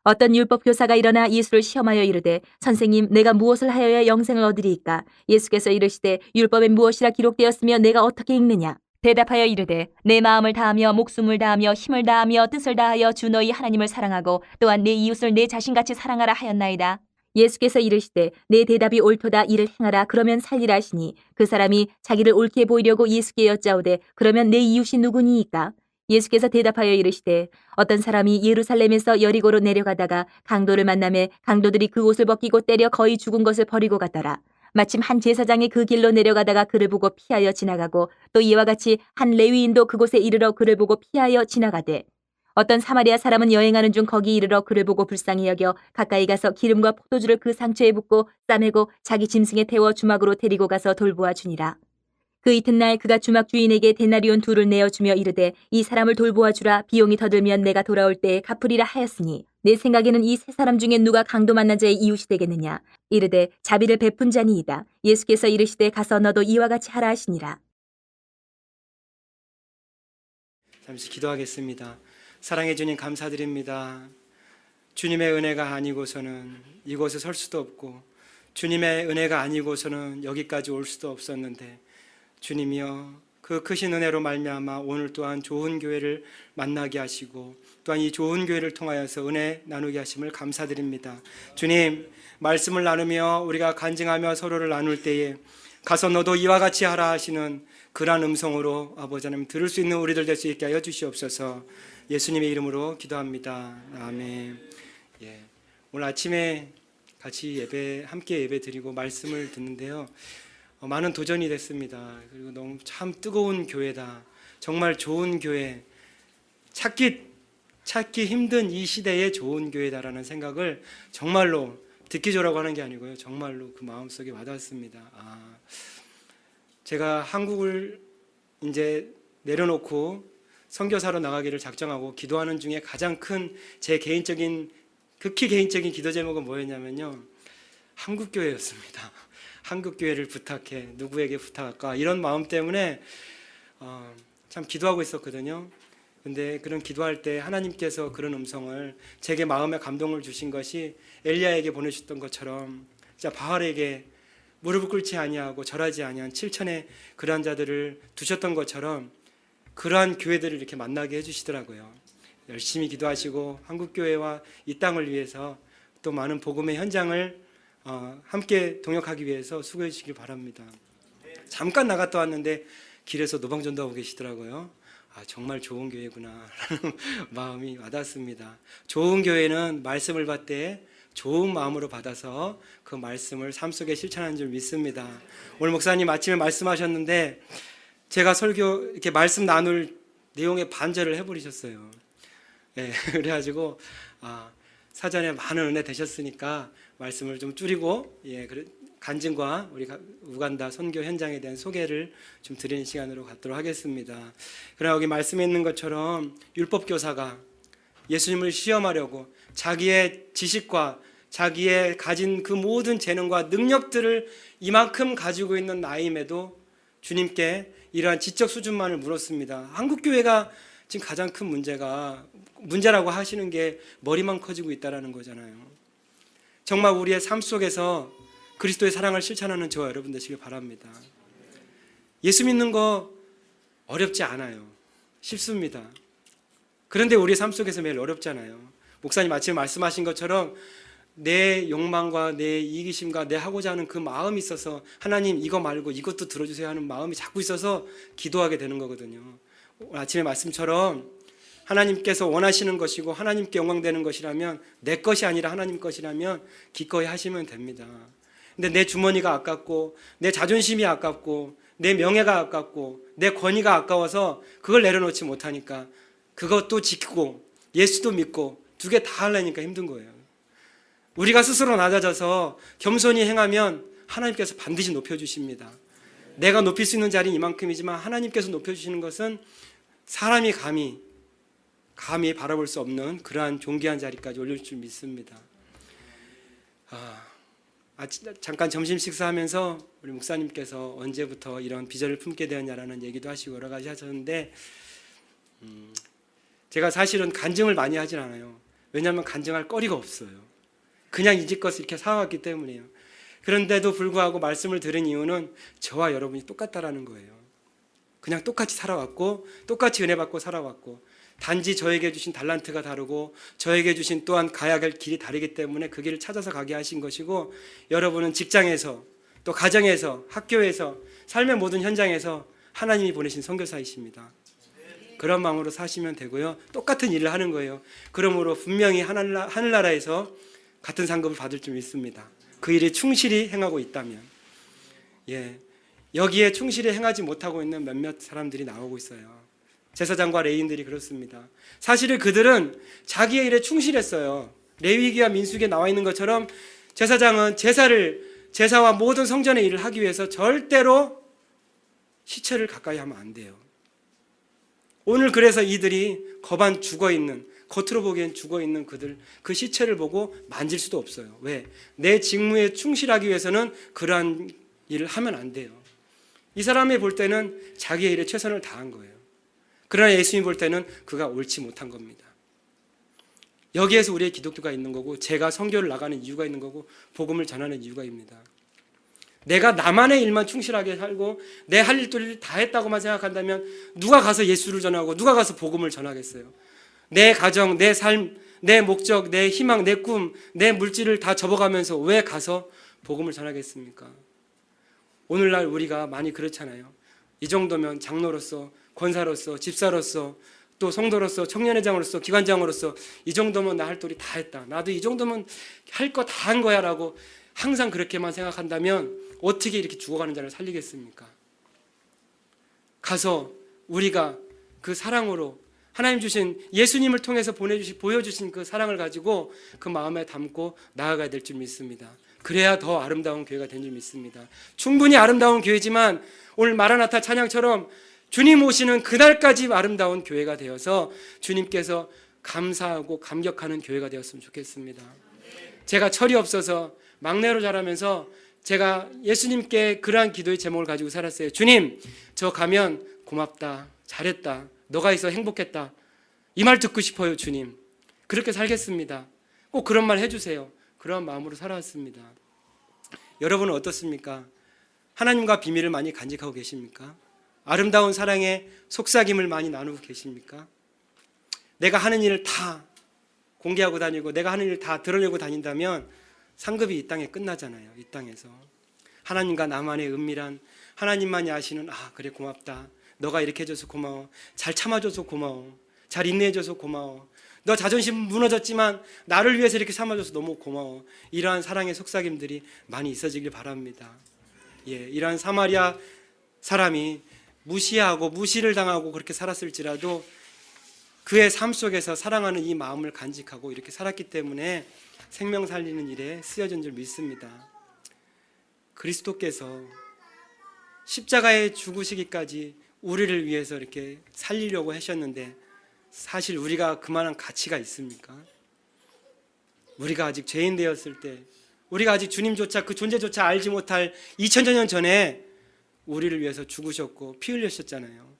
어떤 율법 교사가 일어나 예수를 시험하여 이르되 선생님 내가 무엇을 하여야 영생을 얻으리이까? 예수께서 이르시되 율법에 무엇이라 기록되었으며 내가 어떻게 읽느냐? 대답하여 이르되 내 마음을 다하며 목숨을 다하며 힘을 다하며 뜻을 다하여 주 너희 하나님을 사랑하고 또한 내 이웃을 내 자신같이 사랑하라 하였나이다. 예수께서 이르시되 내 대답이 옳도다 이를 행하라 그러면 살리라 하시니 그 사람이 자기를 옳게 보이려고 예수께 여짜오되 그러면 내 이웃이 누구니이까? 예수께서 대답하여 이르시되 어떤 사람이 예루살렘에서 여리고로 내려가다가 강도를 만나매 강도들이 그 옷을 벗기고 때려 거의 죽은 것을 버리고 갔더라. 마침 한 제사장이 그 길로 내려가다가 그를 보고 피하여 지나가고 또 이와 같이 한 레위인도 그곳에 이르러 그를 보고 피하여 지나가되 어떤 사마리아 사람은 여행하는 중 거기 이르러 그를 보고 불쌍히 여겨 가까이 가서 기름과 포도주를 그 상처에 붓고 싸매고 자기 짐승에 태워 주막으로 데리고 가서 돌보아 주니라. 그 이튿날 그가 주막 주인에게 데나리온 2를 내어주며 이르되 이 사람을 돌보아 주라 비용이 더 들면 내가 돌아올 때에 갚으리라 하였으니 내 생각에는 이 세 사람 중에 누가 강도 만난 자의 이웃이 되겠느냐? 이르되 자비를 베푼 자니이다. 예수께서 이르시되 가서 너도 이와 같이 하라 하시니라. 잠시 기도하겠습니다. 사랑해 주님 감사드립니다. 주님의 은혜가 아니고서는 이곳에 설 수도 없고 주님의 은혜가 아니고서는 여기까지 올 수도 없었는데 주님이여 그 크신 은혜로 말미암아 오늘 또한 좋은 교회를 만나게 하시고 또한 이 좋은 교회를 통하여서 은혜 나누게 하심을 감사드립니다. 주님 말씀을 나누며 우리가 간증하며 서로를 나눌 때에 가서 너도 이와 같이 하라 하시는 그러한 음성으로 아버지 하나님 들을 수 있는 우리들 될 수 있게 하여 주시옵소서. 예수님의 이름으로 기도합니다. 아멘. 오늘 아침에 같이 함께 예배 드리고 말씀을 듣는데요. 많은 도전이 됐습니다. 그리고 너무 참 뜨거운 교회다. 정말 좋은 교회. 찾기 힘든 이 시대에 좋은 교회다라는 생각을 정말로 듣기 좋으라고 하는 게 아니고요. 정말로 그 마음속에 와닿습니다. 제가 한국을 이제 내려놓고 선교사로 나가기를 작정하고 기도하는 중에 가장 큰 제 극히 개인적인 기도 제목은 뭐였냐면요. 한국교회였습니다. 한국교회를 부탁해. 누구에게 부탁할까? 이런 마음 때문에 참 기도하고 있었거든요. 근데 그런 기도할 때 하나님께서 그런 음성을 제게 마음에 감동을 주신 것이 엘리야에게 보내주셨던 것처럼 진짜 바알에게 무릎을 꿇지 아니하고 절하지 아니한 7천의 그러한 자들을 두셨던 것처럼 그러한 교회들을 이렇게 만나게 해주시더라고요. 열심히 기도하시고 한국교회와 이 땅을 위해서 또 많은 복음의 현장을 함께 동역하기 위해서 수고해 주시길 바랍니다. 잠깐 나갔다 왔는데 길에서 노방전도하고 계시더라고요. 정말 좋은 교회구나 라는 마음이 와닿습니다. 좋은 교회는 말씀을 받을 때 좋은 마음으로 받아서 그 말씀을 삶 속에 실천하는 줄 믿습니다. 오늘 목사님 아침에 말씀하셨는데 제가 설교 이렇게 말씀 나눌 내용에 반절을 해버리셨어요. 그래가지고 사전에 많은 은혜 되셨으니까 말씀을 좀 줄이고 간증과 우리 우간다 선교 현장에 대한 소개를 좀 드리는 시간으로 갖도록 하겠습니다. 그러나 여기 말씀에 있는 것처럼 율법 교사가 예수님을 시험하려고 자기의 지식과 자기의 가진 그 모든 재능과 능력들을 이만큼 가지고 있는 나임에도 주님께 이러한 지적 수준만을 물었습니다. 한국교회가 지금 가장 큰 문제라고 하시는 게 머리만 커지고 있다는 거잖아요. 정말 우리의 삶 속에서 그리스도의 사랑을 실천하는 저와 여러분 되시길 바랍니다. 예수 믿는 거 어렵지 않아요. 쉽습니다. 그런데 우리의 삶 속에서 매일 어렵잖아요. 목사님 아침에 말씀하신 것처럼 내 욕망과 내 이기심과 내 하고자 하는 그 마음이 있어서 하나님 이거 말고 이것도 들어주세요 하는 마음이 자꾸 있어서 기도하게 되는 거거든요. 아침에 말씀처럼 하나님께서 원하시는 것이고 하나님께 영광되는 것이라면 내 것이 아니라 하나님 것이라면 기꺼이 하시면 됩니다. 근데 내 주머니가 아깝고 내 자존심이 아깝고 내 명예가 아깝고 내 권위가 아까워서 그걸 내려놓지 못하니까 그것도 지키고 예수도 믿고 두 개 다 하려니까 힘든 거예요. 우리가 스스로 낮아져서 겸손히 행하면 하나님께서 반드시 높여주십니다. 내가 높일 수 있는 자리는 이만큼이지만 하나님께서 높여주시는 것은 사람이 감히 바라볼 수 없는 그러한 존귀한 자리까지 올릴 줄 믿습니다. 잠깐 점심 식사하면서 우리 목사님께서 언제부터 이런 비전을 품게 되었냐라는 얘기도 하시고 여러 가지 하셨는데 제가 사실은 간증을 많이 하진 않아요. 왜냐하면 간증할 거리가 없어요. 그냥 이 집 것을 이렇게 살아왔기 때문이에요. 그런데도 불구하고 말씀을 들은 이유는 저와 여러분이 똑같다라는 거예요. 그냥 똑같이 살아왔고 똑같이 은혜 받고 살아왔고 단지 저에게 주신 달란트가 다르고 저에게 주신 또한 가야 할 길이 다르기 때문에 그 길을 찾아서 가게 하신 것이고, 여러분은 직장에서 또 가정에서 학교에서 삶의 모든 현장에서 하나님이 보내신 선교사이십니다. 그런 마음으로 사시면 되고요. 똑같은 일을 하는 거예요. 그러므로 분명히 하늘나라에서 같은 상급을 받을 줄 믿습니다. 그 일에 충실히 행하고 있다면. 여기에 충실히 행하지 못하고 있는 몇몇 사람들이 나오고 있어요. 제사장과 레위인들이 그렇습니다. 사실은 그들은 자기의 일에 충실했어요. 레위기와 민수기에 나와 있는 것처럼 제사장은 제사와 모든 성전의 일을 하기 위해서 절대로 시체를 가까이 하면 안 돼요. 오늘 그래서 이들이 거반 죽어있는, 겉으로 보기엔 죽어있는 그 시체를 보고 만질 수도 없어요. 왜? 내 직무에 충실하기 위해서는 그러한 일을 하면 안 돼요. 이 사람이 볼 때는 자기의 일에 최선을 다한 거예요. 그러나 예수님이 볼 때는 그가 옳지 못한 겁니다. 여기에서 우리의 기독교가 있는 거고, 제가 선교를 나가는 이유가 있는 거고, 복음을 전하는 이유가입니다. 내가 나만의 일만 충실하게 살고 내 할 일들을 다 했다고만 생각한다면 누가 가서 예수를 전하고 누가 가서 복음을 전하겠어요? 내 가정, 내 삶, 내 목적, 내 희망, 내 꿈, 내 물질을 다 접어가면서 왜 가서 복음을 전하겠습니까? 오늘날 우리가 많이 그렇잖아요. 이 정도면 장로로서, 권사로서, 집사로서, 또 성도로서, 청년회장으로서, 기관장으로서 이 정도면 나 할 도리 다 했다. 나도 이 정도면 할 거 다 한 거야 라고 항상 그렇게만 생각한다면 어떻게 이렇게 죽어가는 자를 살리겠습니까? 가서 우리가 그 사랑으로 하나님 주신 예수님을 통해서 보여주신 그 사랑을 가지고 그 마음에 담고 나아가야 될 줄 믿습니다. 그래야 더 아름다운 교회가 된 줄 믿습니다. 충분히 아름다운 교회지만 오늘 마라나타 찬양처럼 주님 오시는 그날까지 아름다운 교회가 되어서 주님께서 감사하고 감격하는 교회가 되었으면 좋겠습니다. 제가 철이 없어서 막내로 자라면서 제가 예수님께 그러한 기도의 제목을 가지고 살았어요. 주님, 저 가면 고맙다, 잘했다, 너가 있어 행복했다. 이 말 듣고 싶어요, 주님. 그렇게 살겠습니다. 꼭 그런 말 해주세요. 그런 마음으로 살아왔습니다. 여러분은 어떻습니까? 하나님과 비밀을 많이 간직하고 계십니까? 아름다운 사랑의 속삭임을 많이 나누고 계십니까? 내가 하는 일을 다 공개하고 다니고 내가 하는 일을 다 드러내고 다닌다면 상급이 이 땅에 끝나잖아요. 이 땅에서 하나님과 나만의 은밀한, 하나님만이 아시는, 그래 고맙다, 너가 이렇게 해줘서 고마워, 잘 참아줘서 고마워, 잘 인내해줘서 고마워, 너 자존심 무너졌지만 나를 위해서 이렇게 참아줘서 너무 고마워. 이러한 사랑의 속삭임들이 많이 있어지길 바랍니다. 이러한 사마리아 사람이 무시하고 무시를 당하고 그렇게 살았을지라도 그의 삶 속에서 사랑하는 이 마음을 간직하고 이렇게 살았기 때문에 생명 살리는 일에 쓰여진 줄 믿습니다. 그리스도께서 십자가에 죽으시기까지 우리를 위해서 이렇게 살리려고 하셨는데 사실 우리가 그만한 가치가 있습니까? 우리가 아직 죄인 되었을 때, 우리가 아직 주님조차 그 존재조차 알지 못할 2000년 전에 우리를 위해서 죽으셨고 피 흘리셨잖아요.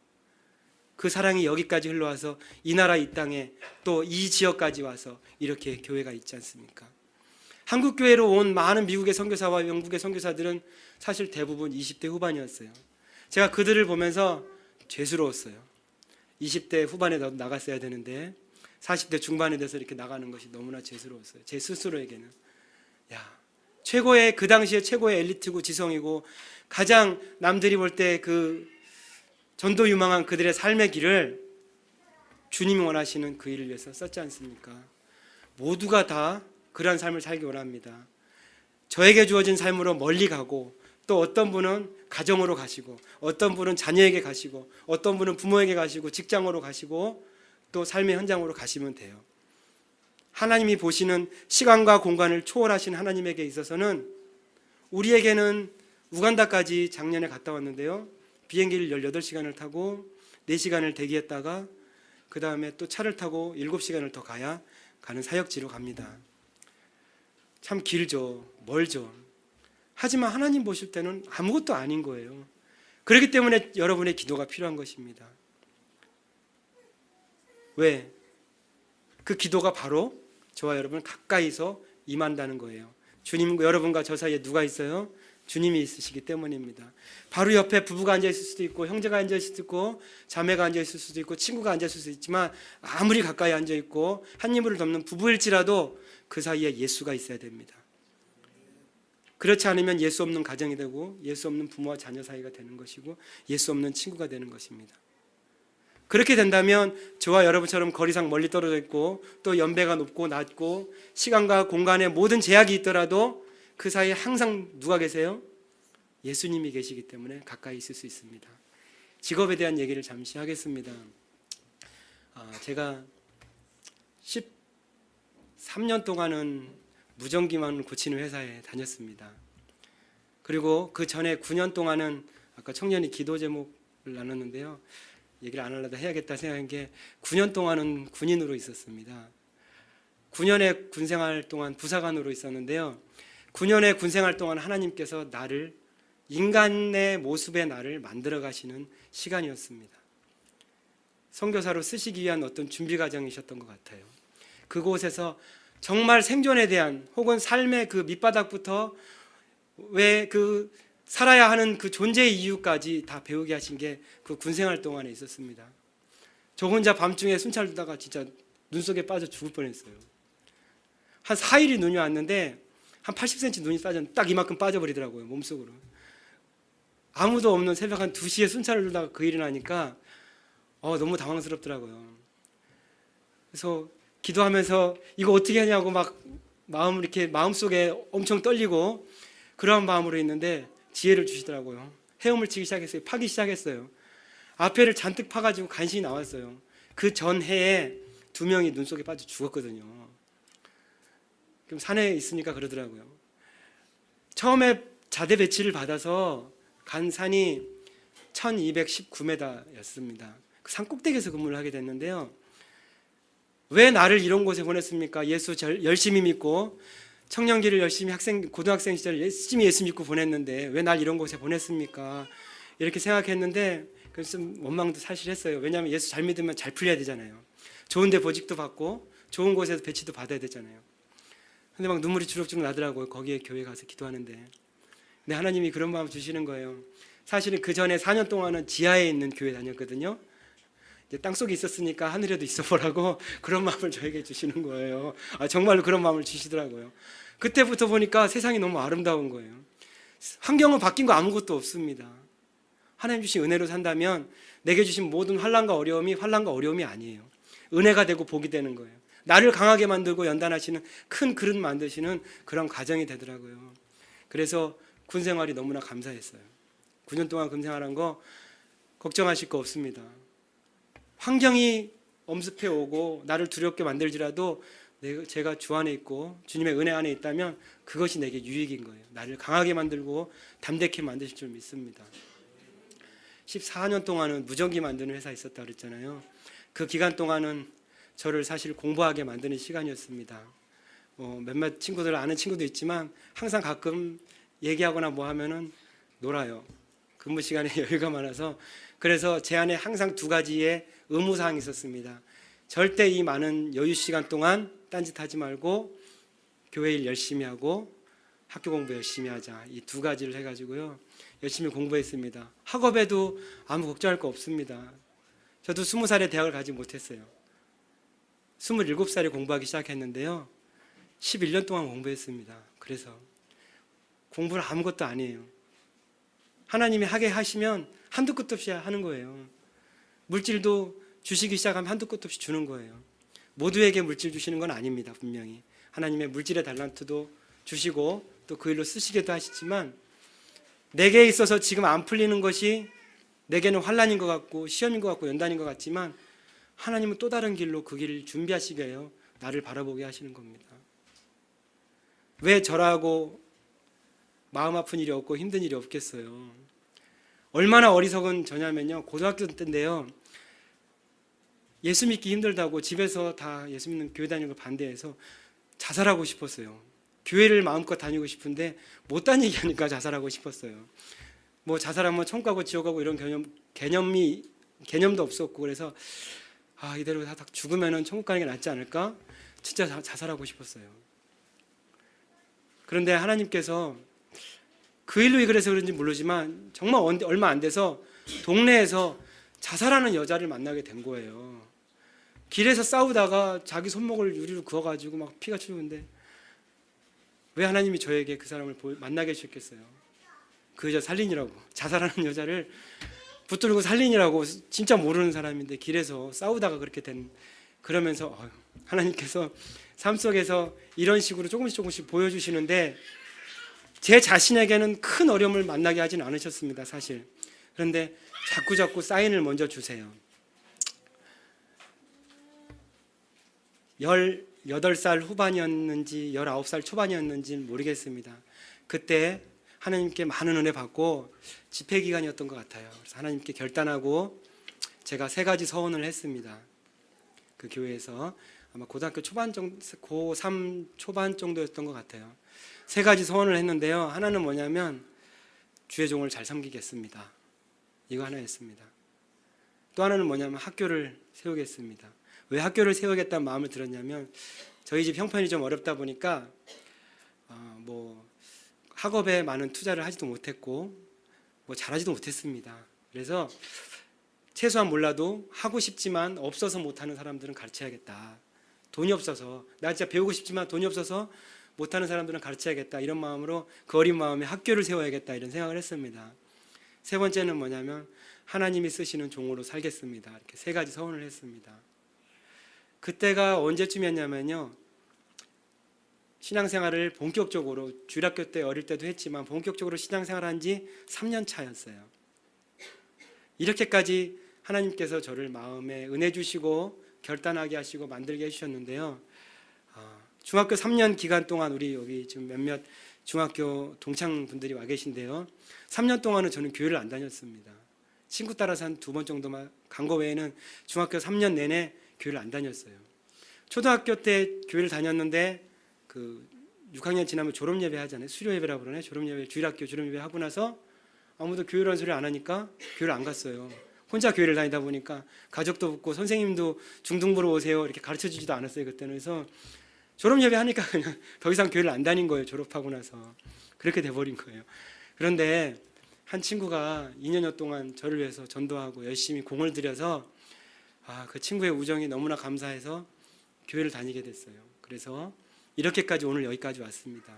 그 사랑이 여기까지 흘러와서 이 나라 이 땅에 또 이 지역까지 와서 이렇게 교회가 있지 않습니까? 한국 교회로 온 많은 미국의 선교사와 영국의 선교사들은 사실 대부분 20대 후반이었어요. 제가 그들을 보면서 죄스러웠어요. 20대 후반에 나갔어야 되는데 40대 중반에 돼서 이렇게 나가는 것이 너무나 죄스러웠어요. 제 스스로에게는. 최고의, 그 당시에 최고의 엘리트고 지성이고 가장 남들이 볼 때 그 전도 유망한 그들의 삶의 길을 주님이 원하시는 그 일을 위해서 썼지 않습니까? 모두가 다 그러한 삶을 살기 원합니다. 저에게 주어진 삶으로 멀리 가고, 또 어떤 분은 가정으로 가시고, 어떤 분은 자녀에게 가시고, 어떤 분은 부모에게 가시고, 직장으로 가시고, 또 삶의 현장으로 가시면 돼요. 하나님이 보시는 시간과 공간을 초월하신 하나님에게 있어서는 우리에게는 우간다까지 작년에 갔다 왔는데요, 비행기를 18시간을 타고 4시간을 대기했다가 그 다음에 또 차를 타고 7시간을 더 가야 가는 사역지로 갑니다. 참 길죠, 멀죠. 하지만 하나님 보실 때는 아무것도 아닌 거예요. 그렇기 때문에 여러분의 기도가 필요한 것입니다. 왜? 그 기도가 바로 저와 여러분 가까이서 임한다는 거예요. 주님과 여러분과 저 사이에 누가 있어요? 주님이 있으시기 때문입니다. 바로 옆에 부부가 앉아 있을 수도 있고, 형제가 앉아 있을 수도 있고, 자매가 앉아 있을 수도 있고, 친구가 앉아 있을 수도 있지만, 아무리 가까이 앉아 있고 한 이불을 덮는 부부일지라도 그 사이에 예수가 있어야 됩니다. 그렇지 않으면 예수 없는 가정이 되고, 예수 없는 부모와 자녀 사이가 되는 것이고, 예수 없는 친구가 되는 것입니다. 그렇게 된다면 저와 여러분처럼 거리상 멀리 떨어져 있고, 또 연배가 높고 낮고, 시간과 공간에 모든 제약이 있더라도 그 사이에 항상 누가 계세요? 예수님이 계시기 때문에 가까이 있을 수 있습니다. 직업에 대한 얘기를 잠시 하겠습니다. 제가 13년 동안은 무전기만 고치는 회사에 다녔습니다. 그리고 그 전에 9년 동안은 아까 청년이 기도 제목을 나눴는데요. 얘기를 안 하려다 해야겠다 생각한 게 9년 동안은 군인으로 있었습니다. 9년의 군생활 동안 부사관으로 있었는데요. 9년의 군생활 동안 하나님께서 나를, 인간의 모습의 나를 만들어 가시는 시간이었습니다. 선교사로 쓰시기 위한 어떤 준비 과정이셨던 것 같아요. 그곳에서 정말 생존에 대한, 혹은 삶의 그 밑바닥부터 왜 그 살아야 하는 그 존재의 이유까지 다 배우게 하신 게 그 군생활 동안에 있었습니다. 저 혼자 밤중에 순찰 두다가 진짜 눈 속에 빠져 죽을 뻔했어요. 한 4일이 눈이 왔는데 한 80cm 눈이 딱 이만큼 빠져버리더라고요, 몸속으로. 아무도 없는 새벽 한 2시에 순찰을 두다가 그 일이 나니까 너무 당황스럽더라고요. 그래서 기도하면서 이거 어떻게 하냐고 막 마음속에 엄청 떨리고 그런 마음으로 있는데 지혜를 주시더라고요. 헤엄을 치기 시작했어요. 파기 시작했어요. 앞에를 잔뜩 파가지고 간신히 나왔어요. 그 전 해에 2명이 눈 속에 빠져 죽었거든요. 그럼 산에 있으니까 그러더라고요. 처음에 자대 배치를 받아서 간 산이 1219m였습니다. 그 산 꼭대기에서 근무를 하게 됐는데요. 왜 나를 이런 곳에 보냈습니까? 예수 열심히 믿고 청년기를 열심히 고등학생 시절 열심히 예수 믿고 보냈는데 왜 날 이런 곳에 보냈습니까? 이렇게 생각했는데 그래서 원망도 사실 했어요. 왜냐하면 예수 잘 믿으면 잘 풀려야 되잖아요. 좋은 데 보직도 받고 좋은 곳에서 배치도 받아야 되잖아요. 근데 막 눈물이 주룩주룩 나더라고요. 거기에 교회 가서 기도하는데. 근데 하나님이 그런 마음 주시는 거예요. 사실은 그 전에 4년 동안은 지하에 있는 교회 다녔거든요. 이제 땅속에 있었으니까 하늘에도 있어 보라고 그런 마음을 저에게 주시는 거예요. 정말로 그런 마음을 주시더라고요. 그때부터 보니까 세상이 너무 아름다운 거예요. 환경은 바뀐 거 아무것도 없습니다. 하나님 주신 은혜로 산다면 내게 주신 모든 환난과 어려움이 아니에요. 은혜가 되고 복이 되는 거예요. 나를 강하게 만들고 연단하시는 큰 그릇 만드시는 그런 과정이 되더라고요. 그래서 군 생활이 너무나 감사했어요. 9년 동안 군 생활한 거 걱정하실 거 없습니다. 환경이 엄습해 오고 나를 두렵게 만들지라도 제가 주 안에 있고 주님의 은혜 안에 있다면 그것이 내게 유익인 거예요. 나를 강하게 만들고 담대케 만드실 줄 믿습니다. 14년 동안은 무전기 만드는 회사에 있었다 그랬잖아요. 그 기간 동안은 저를 사실 공부하게 만드는 시간이었습니다. 몇몇 친구들 아는 친구도 있지만 항상 가끔 얘기하거나 뭐 하면은 놀아요. 근무 시간에 여유가 많아서. 그래서 제 안에 항상 2가지의 의무사항이 있었습니다. 절대 이 많은 여유 시간 동안 딴짓하지 말고 교회 일 열심히 하고 학교 공부 열심히 하자. 이 2가지를 해가지고요 열심히 공부했습니다. 학업에도 아무 걱정할 거 없습니다. 저도 20살에 대학을 가지 못했어요. 27살에 공부하기 시작했는데요 11년 동안 공부했습니다. 그래서 공부는 아무것도 아니에요. 하나님이 하게 하시면 한두 끝도 없이 하는 거예요. 물질도 주시기 시작하면 한두 끝도 없이 주는 거예요. 모두에게 물질 주시는 건 아닙니다. 분명히 하나님의 물질의 달란트도 주시고 또 그 일로 쓰시기도 하시지만 내게 있어서 지금 안 풀리는 것이 내게는 환난인 것 같고 시험인 것 같고 연단인 것 같지만 하나님은 또 다른 길로 그 길을 준비하시게 해요. 나를 바라보게 하시는 겁니다. 왜 저라고 마음 아픈 일이 없고 힘든 일이 없겠어요. 얼마나 어리석은 저냐면요 고등학교 때인데요 예수 믿기 힘들다고 집에서 다 예수 믿는 교회 다니는 걸 반대해서 자살하고 싶었어요. 교회를 마음껏 다니고 싶은데 못 다니게 하니까 자살하고 싶었어요. 뭐 자살하면 천국 가고 지옥 가고 이런 개념도 없었고 그래서 이대로 다 죽으면 천국 가는 게 낫지 않을까? 진짜 자살하고 싶었어요. 그런데 하나님께서 그 일로 그래서 그런지 모르지만 정말 얼마 안 돼서 동네에서 자살하는 여자를 만나게 된 거예요. 길에서 싸우다가 자기 손목을 유리로 그어가지고 막 피가 치우는데 왜 하나님이 저에게 그 사람을 만나게 해주셨겠어요? 그 여자 살린이라고, 자살하는 여자를 붙들고 살린이라고, 진짜 모르는 사람인데 길에서 싸우다가 그렇게 된. 그러면서 하나님께서 삶 속에서 이런 식으로 조금씩 보여주시는데 제 자신에게는 큰 어려움을 만나게 하진 않으셨습니다, 사실. 그런데 자꾸 사인을 먼저 주세요. 18살 후반이었는지 19살 초반이었는지 모르겠습니다. 그때 하나님께 많은 은혜 받고 집회 기간이었던 것 같아요. 그래서 하나님께 결단하고 제가 3가지 서원을 했습니다. 그 교회에서 아마 고등학교 초반 정도, 고3 초반 정도였던 것 같아요. 3가지 서원을 했는데요. 하나는 뭐냐면 주의 종을 잘 섬기겠습니다. 이거 하나였습니다. 또 하나는 뭐냐면 학교를 세우겠습니다. 왜 학교를 세우겠다는 마음을 들었냐면 저희 집 형편이 좀 어렵다 보니까 학업에 많은 투자를 하지도 못했고 잘하지도 못했습니다. 그래서 최소한 몰라도 하고 싶지만 없어서 못하는 사람들은 가르쳐야겠다. 돈이 없어서, 나 진짜 배우고 싶지만 돈이 없어서 못하는 사람들은 가르쳐야겠다. 이런 마음으로 그 어린 마음에 학교를 세워야겠다 이런 생각을 했습니다. 3번째는 뭐냐면 하나님이 쓰시는 종으로 살겠습니다. 이렇게 3가지 서원을 했습니다. 그때가 언제쯤이었냐면요, 신앙생활을 본격적으로 주일학교 때 어릴 때도 했지만 본격적으로 신앙생활을 한 지 3년 차였어요. 이렇게까지 하나님께서 저를 마음에 은혜 주시고 결단하게 하시고 만들게 해주셨는데요. 중학교 3년 기간 동안 우리 여기 지금 몇몇 중학교 동창분들이 와 계신데요. 3년 동안은 저는 교회를 안 다녔습니다. 친구 따라서 한 2번 정도만 간 거 외에는 중학교 3년 내내 교회를 안 다녔어요. 초등학교 때 교회를 다녔는데 그 6학년 지나면 졸업 예배 하잖아요. 수료 예배라고 그러네. 졸업 예배, 주일학교 졸업 예배 하고 나서 아무도 교회라는 소리 안 하니까 교회를 안 갔어요. 혼자 교회를 다니다 보니까 가족도 없고 선생님도 중등부로 오세요 이렇게 가르쳐 주지도 않았어요. 그때는. 그래서 졸업 예배 하니까 그냥 더 이상 교회를 안 다닌 거예요. 졸업하고 나서. 그렇게 돼버린 거예요. 그런데 한 친구가 2년여 동안 저를 위해서 전도하고 열심히 공을 들여서 그 친구의 우정이 너무나 감사해서 교회를 다니게 됐어요. 그래서 이렇게까지 오늘 여기까지 왔습니다.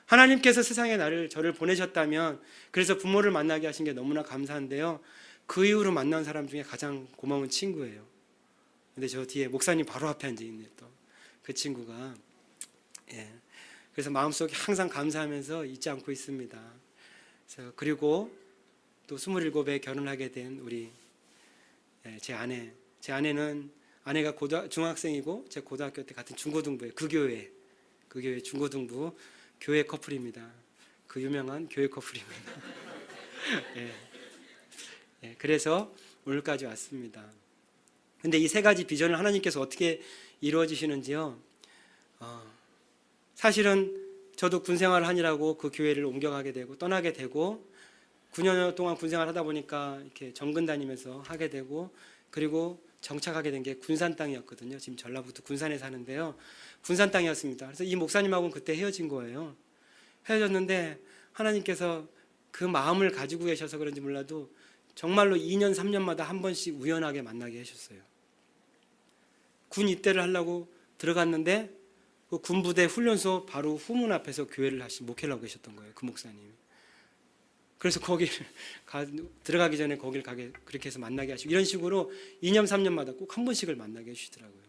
하나님께서 세상에 저를 보내셨다면 그래서 부모를 만나게 하신 게 너무나 감사한데요. 그 이후로 만난 사람 중에 가장 고마운 친구예요. 근데 저 뒤에 목사님 바로 앞에 앉아 있네요. 또 그 친구가. 그래서 마음속에 항상 감사하면서 잊지 않고 있습니다. 그리고 또 27에 결혼하게 된 우리 제 아내는 아내가 중학생이고 제 고등학교 때 같은 중고등부에 그 교회 중고등부 교회 커플입니다. 그 유명한 교회 커플입니다. 그래서 오늘까지 왔습니다. 근데 이 3가지 비전을 하나님께서 어떻게 이루어지시는지요? 사실은 저도 군생활을 하느라고 그 교회를 옮겨가게 되고 떠나게 되고 9년 동안 군생활을 하다 보니까 이렇게 정근 다니면서 하게 되고 그리고 정착하게 된 게 군산 땅이었거든요. 지금 전라북도 군산에 사는데요. 군산 땅이었습니다. 그래서 이 목사님하고는 그때 헤어진 거예요. 헤어졌는데 하나님께서 그 마음을 가지고 계셔서 그런지 몰라도 정말로 2년 3년마다 한 번씩 우연하게 만나게 하셨어요. 군 입대를 하려고 들어갔는데 그 군부대 훈련소 바로 후문 앞에서 교회를 목회를 하고 계셨던 거예요. 그 목사님이. 그래서 거기를 들어가기 전에 거기를 그렇게 해서 만나게 하시고 이런 식으로 2년 3년마다 꼭 한 번씩을 만나게 해주시더라고요.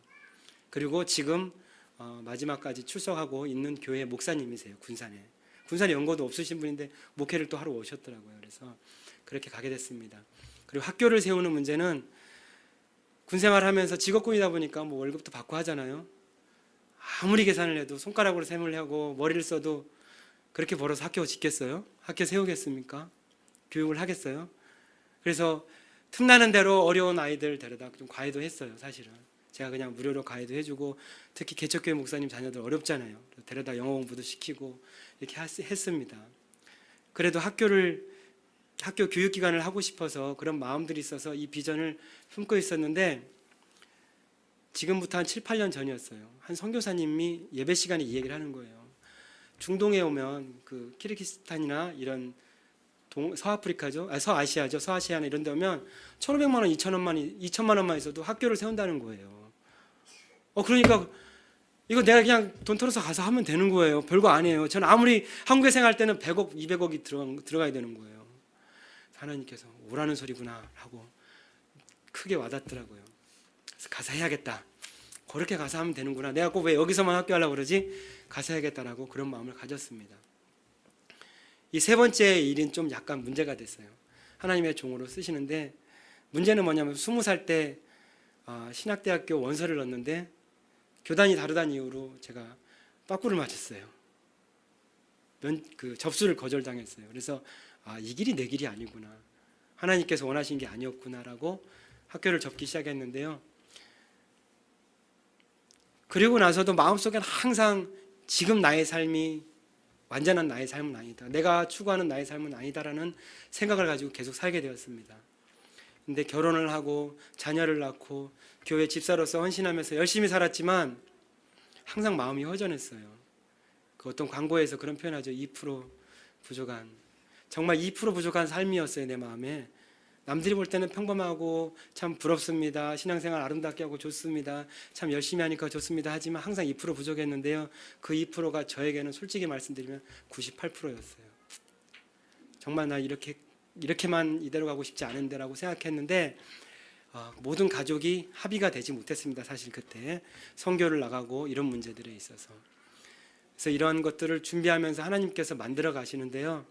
그리고 지금 마지막까지 출석하고 있는 교회 목사님이세요. 군산에 연고도 없으신 분인데 목회를 또 하러 오셨더라고요. 그래서 그렇게 가게 됐습니다. 그리고 학교를 세우는 문제는 군생활하면서 직업군이다 보니까 뭐 월급도 받고 하잖아요. 아무리 계산을 해도 손가락으로 셈을 하고 머리를 써도 그렇게 벌어서 학교 짓겠어요? 학교 세우겠습니까? 교육을 하겠어요? 그래서 틈나는 대로 어려운 아이들 데려다 좀 과외도 했어요. 사실은 제가 그냥 무료로 과외도 해주고 특히 개척교회 목사님 자녀들 어렵잖아요. 데려다 영어 공부도 시키고 이렇게 했습니다. 그래도 학교 교육기관을 하고 싶어서 그런 마음들이 있어서 이 비전을 품고 있었는데 지금부터 한 7, 8년 전이었어요. 한 선교사님이 예배 시간에 이 얘기를 하는 거예요. 중동에 오면 그 키르기스탄이나 이런 서아프리카죠, 서아시아죠, 서아시아나 이런 데 오면 1,500만 원, 2천만 원만 있어도 학교를 세운다는 거예요. 그러니까 이거 내가 그냥 돈 털어서 가서 하면 되는 거예요. 별거 아니에요. 저는 아무리 한국에 생활할 때는 100억, 200억이 들어가야 되는 거예요. 하나님께서 오라는 소리구나 하고 크게 와닿더라고요. 그래서 가서 해야겠다. 그렇게 가서 하면 되는구나. 내가 꼭 왜 여기서만 학교 하려고 그러지? 가서 해야겠다라고 그런 마음을 가졌습니다. 이 세 번째 일은 좀 약간 문제가 됐어요. 하나님의 종으로 쓰시는데 문제는 뭐냐면 20살 때 신학대학교 원서를 넣었는데 교단이 다르다는 이유로 제가 빠꾸를 맞았어요. 접수를 거절당했어요. 그래서 이 길이 내 길이 아니구나. 하나님께서 원하신 게 아니었구나라고 학교를 접기 시작했는데요. 그리고 나서도 마음속에는 항상 지금 나의 삶이 완전한 나의 삶은 아니다. 내가 추구하는 나의 삶은 아니다라는 생각을 가지고 계속 살게 되었습니다. 근데 결혼을 하고 자녀를 낳고 교회 집사로서 헌신하면서 열심히 살았지만 항상 마음이 허전했어요. 그 어떤 광고에서 그런 표현하죠. 2% 부족한, 정말 2% 부족한 삶이었어요. 내 마음에. 남들이 볼 때는 평범하고 참 부럽습니다. 신앙생활 아름답게 하고 좋습니다. 참 열심히 하니까 좋습니다. 하지만 항상 2% 부족했는데요. 그 2%가 저에게는 솔직히 말씀드리면 98%였어요. 정말 나 이렇게만 이대로 가고 싶지 않은데라고 생각했는데 모든 가족이 합의가 되지 못했습니다. 사실 그때 선교를 나가고 이런 문제들에 있어서. 그래서 이런 것들을 준비하면서 하나님께서 만들어 가시는데요.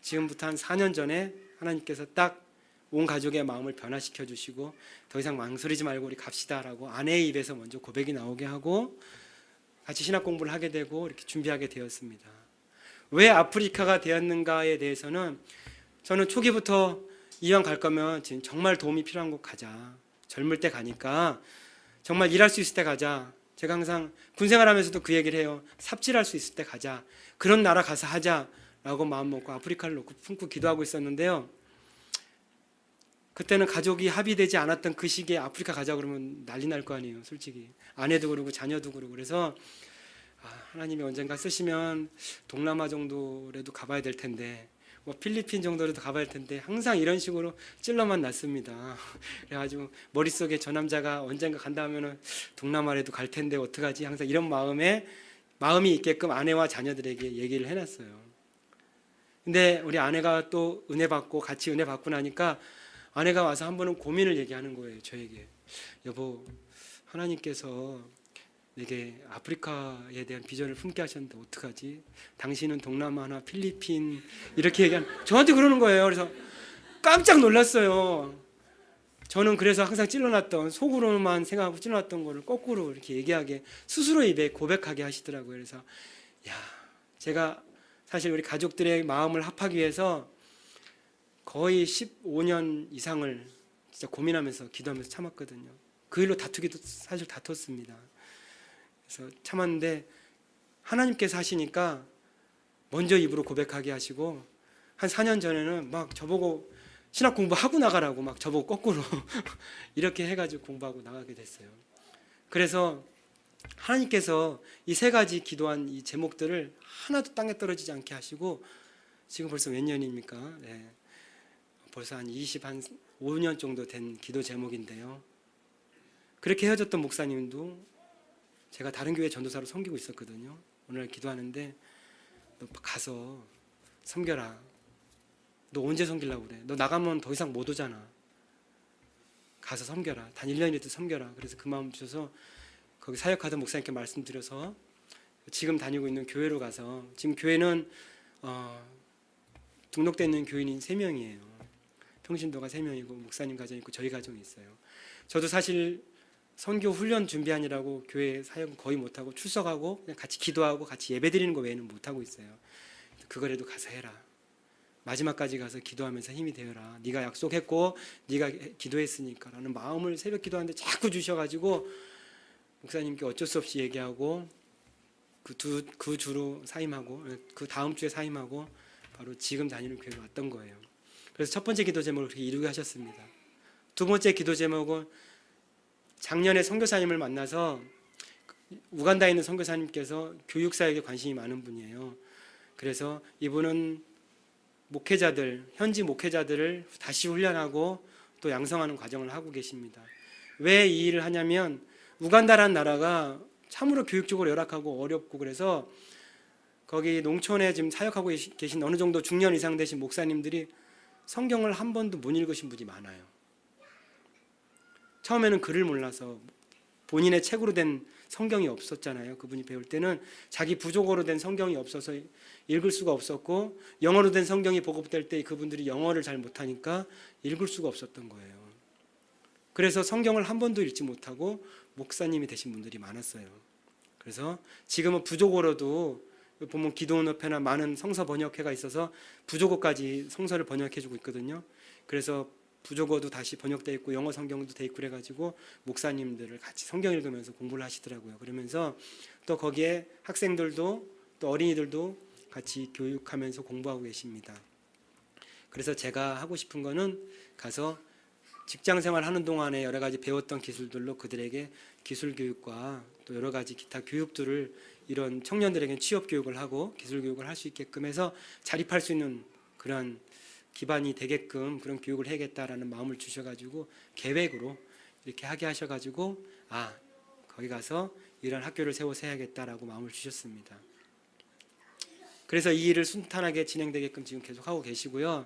지금부터 한 4년 전에 하나님께서 딱 온 가족의 마음을 변화시켜 주시고 더 이상 망설이지 말고 우리 갑시다라고 아내의 입에서 먼저 고백이 나오게 하고 같이 신학 공부를 하게 되고 이렇게 준비하게 되었습니다. 왜 아프리카가 되었는가에 대해서는 저는 초기부터 이왕 갈 거면 지금 정말 도움이 필요한 곳 가자. 젊을 때 가니까 정말 일할 수 있을 때 가자. 제가 항상 군생활하면서도 그 얘기를 해요. 삽질할 수 있을 때 가자. 그런 나라 가서 하자라고 마음 먹고 아프리카를 놓고 품고 기도하고 있었는데요. 그때는 가족이 합의되지 않았던 그 시기에 아프리카 가자 그러면 난리 날 거 아니에요. 솔직히 아내도 그러고 자녀도 그러고. 그래서 하나님이 언젠가 쓰시면 동남아 정도라도 가봐야 될 텐데 뭐 필리핀 정도라도 가봐야 할 텐데 항상 이런 식으로 찔러만 놨습니다. 그래가지고 머릿속에 저 남자가 언젠가 간다 하면은 동남아라도 갈 텐데 어떡하지? 항상 이런 마음이 있게끔 아내와 자녀들에게 얘기를 해놨어요. 근데 우리 아내가 또 은혜 받고 같이 은혜 받고 나니까 아내가 와서 한 번은 고민을 얘기하는 거예요. 저에게. 여보, 하나님께서 내게 아프리카에 대한 비전을 품게 하셨는데 어떡하지? 당신은 동남아나 필리핀 이렇게 저한테 그러는 거예요. 그래서 깜짝 놀랐어요. 저는 그래서 항상 찔러놨던 속으로만 생각하고 찔러놨던 거를 거꾸로 이렇게 얘기하게 스스로 입에 고백하게 하시더라고요. 그래서 제가 사실 우리 가족들의 마음을 합하기 위해서 거의 15년 이상을 진짜 고민하면서 기도하면서 참았거든요. 그 일로 다투기도 사실 다퉜습니다. 그래서 참았는데 하나님께서 하시니까 먼저 입으로 고백하게 하시고 한 4년 전에는 막 저보고 신학 공부하고 나가라고 막 저보고 거꾸로 이렇게 해가지고 공부하고 나가게 됐어요. 그래서 하나님께서 이 세 가지 기도한 이 제목들을 하나도 땅에 떨어지지 않게 하시고 지금 벌써 몇 년입니까? 네. 벌써 한 25년 정도 된 기도 제목인데요. 그렇게 헤어졌던 목사님도 제가 다른 교회 전도사로 섬기고 있었거든요. 오늘 기도하는데 너 가서 섬겨라. 너 언제 섬기려고 그래? 너 나가면 더 이상 못 오잖아. 가서 섬겨라. 단 1년이라도 섬겨라. 그래서 그 마음 주셔서 거기 사역하던 목사님께 말씀드려서 지금 다니고 있는 교회로 가서 지금 교회는 등록되어 있는 교인이 3명이에요. 평신도가 3명이고 목사님 가정이 있고 저희 가정이 있어요. 저도 사실 선교 훈련 준비하느라고 교회 사역은 거의 못하고 출석하고 그냥 같이 기도하고 같이 예배드리는 거 외에는 못하고 있어요. 그거라도 가서 해라. 마지막까지 가서 기도하면서 힘이 되어라. 네가 약속했고 네가 기도했으니까 라는 마음을 새벽 기도하는데 자꾸 주셔가지고 목사님께 어쩔 수 없이 얘기하고 그 주로 사임하고 그 다음 주에 사임하고 바로 지금 다니는 교회로 왔던 거예요. 그래서 첫 번째 기도 제목을 그렇게 이루게 하셨습니다. 두 번째 기도 제목은 작년에 선교사님을 만나서 우간다에 있는 선교사님께서 교육사역에 관심이 많은 분이에요. 그래서 이분은 목회자들, 현지 목회자들을 다시 훈련하고 또 양성하는 과정을 하고 계십니다. 왜 이 일을 하냐면 우간다라는 나라가 참으로 교육적으로 열악하고 어렵고 그래서 거기 농촌에 지금 사역하고 계신 어느 정도 중년 이상 되신 목사님들이 성경을 한 번도 못 읽으신 분이 많아요. 처음에는 글을 몰라서 본인의 책으로 된 성경이 없었잖아요. 그분이 배울 때는 자기 부족어로 된 성경이 없어서 읽을 수가 없었고 영어로 된 성경이 보급될 때 그분들이 영어를 잘 못하니까 읽을 수가 없었던 거예요. 그래서 성경을 한 번도 읽지 못하고 목사님이 되신 분들이 많았어요. 그래서 지금은 부족어로도 보면 기도원협회나 많은 성서 번역회가 있어서 부족어까지 성서를 번역해주고 있거든요. 그래서 부족어도 다시 번역되어 있고 영어 성경도 되어 있고 그래가지고 목사님들을 같이 성경 읽으면서 공부를 하시더라고요. 그러면서 또 거기에 학생들도 또 어린이들도 같이 교육하면서 공부하고 계십니다. 그래서 제가 하고 싶은 거는 가서 직장 생활하는 동안에 여러 가지 배웠던 기술들로 그들에게 기술 교육과 또 여러 가지 기타 교육들을 이런 청년들에게 취업 교육을 하고 기술 교육을 할 수 있게끔 해서 자립할 수 있는 그런 기반이 되게끔 그런 교육을 해야겠다라는 마음을 주셔가지고 계획으로 이렇게 하게 하셔가지고 거기 가서 이런 학교를 세워서 해야겠다라고 마음을 주셨습니다. 그래서 이 일을 순탄하게 진행되게끔 지금 계속 하고 계시고요.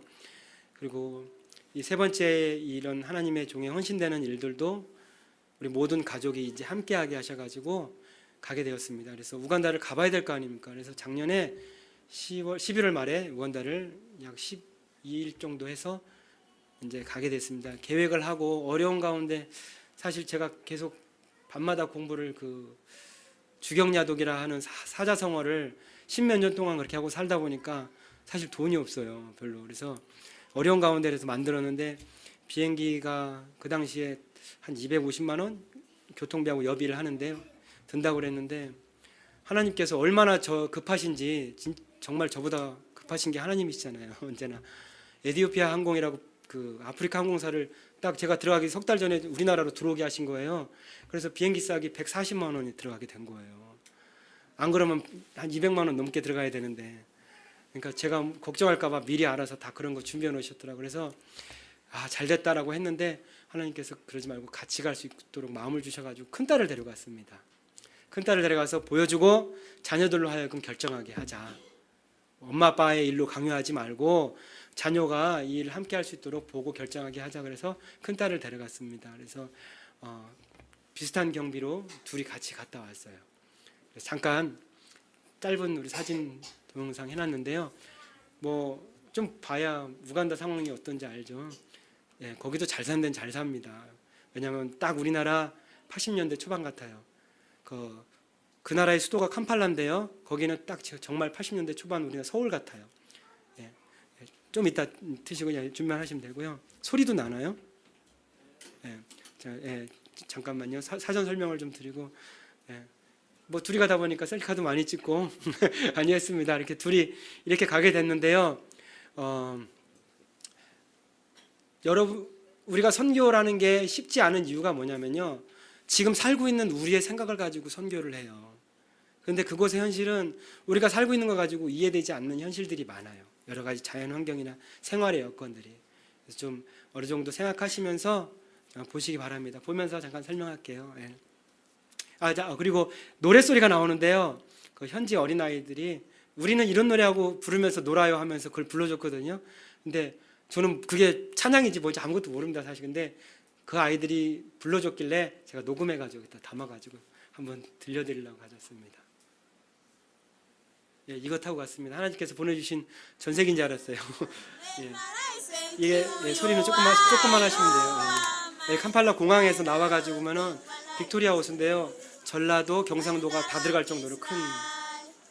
그리고 이 세 번째 이런 하나님의 종에 헌신되는 일들도 우리 모든 가족이 이제 함께하게 하셔가지고 가게 되었습니다. 그래서 우간다를 가봐야 될 거 아닙니까? 그래서 작년에 11월 말에 우간다를 약 12일 정도 해서 이제 가게 됐습니다. 계획을 하고 어려운 가운데 사실 제가 계속 밤마다 공부를 주경야독이라 하는 사자성어를 10몇 년 동안 그렇게 하고 살다 보니까 사실 돈이 없어요. 별로. 그래서 어려운 가운데 그래서 만들었는데 비행기가 그 당시에 한 250만 원 교통비하고 여비를 하는데요. 든다고 그랬는데 하나님께서 얼마나 급하신지 정말 저보다 급하신 게 하나님이시잖아요. 언제나 에티오피아 항공이라고 아프리카 항공사를 딱 제가 들어가기 석 달 전에 우리나라로 들어오게 하신 거예요. 그래서 비행기 싸기 140만 원이 들어가게 된 거예요. 안 그러면 한 200만 원 넘게 들어가야 되는데 그러니까 제가 걱정할까 봐 미리 알아서 다 그런 거 준비해 놓으셨더라고요. 그래서 잘 됐다라고 했는데 하나님께서 그러지 말고 같이 갈 수 있도록 마음을 주셔가지고 큰딸을 데려갔습니다. 큰딸을 데려가서 보여주고 자녀들로 하여금 결정하게 하자. 엄마 아빠의 일로 강요하지 말고 자녀가 이 일을 함께 할 수 있도록 보고 결정하게 하자. 그래서 큰딸을 데려갔습니다. 그래서 비슷한 경비로 둘이 같이 갔다 왔어요. 그래서 잠깐 짧은 우리 사진 동영상 해놨는데요. 뭐 좀 봐야 우간다 상황이 어떤지 알죠. 예, 거기도 잘 사는 데는 잘 삽니다. 왜냐하면 딱 우리나라 80년대 초반 같아요. 그 나라의 수도가 캄팔라인데요. 거기는 딱 정말 80년대 초반 우리나라 서울 같아요. 예, 좀 이따 드시고 준비하시면 되고요. 소리도 나나요? 잠깐만요. 사전 설명을 좀 드리고 뭐 둘이 가다 보니까 셀카도 많이 찍고 많이 했습니다. 이렇게 둘이 이렇게 가게 됐는데요. 여러분 우리가 선교라는 게 쉽지 않은 이유가 뭐냐면요. 지금 살고 있는 우리의 생각을 가지고 선교를 해요. 그런데 그곳의 현실은 우리가 살고 있는 거 가지고 이해되지 않는 현실들이 많아요. 여러 가지 자연 환경이나 생활의 여건들이. 그래서 좀 어느 정도 생각하시면서 보시기 바랍니다. 보면서 잠깐 설명할게요. 그리고 노랫소리가 나오는데요. 그 현지 어린아이들이 우리는 이런 노래하고 부르면서 놀아요 하면서 그걸 불러줬거든요. 근데 저는 그게 찬양인지 뭔지 아무것도 모릅니다 사실. 근데 그 아이들이 불러줬길래 제가 녹음해가지고 여기다 담아가지고 한번 들려드리려고 가졌습니다. 이거 타고 갔습니다. 하나님께서 보내주신 전세기인 줄 알았어요. 이게 소리는 조금만 하시면 돼요. 캄팔라 공항에서 나와가지고면은 빅토리아 호수인데요. 전라도, 경상도가 다 들어갈 정도로 큰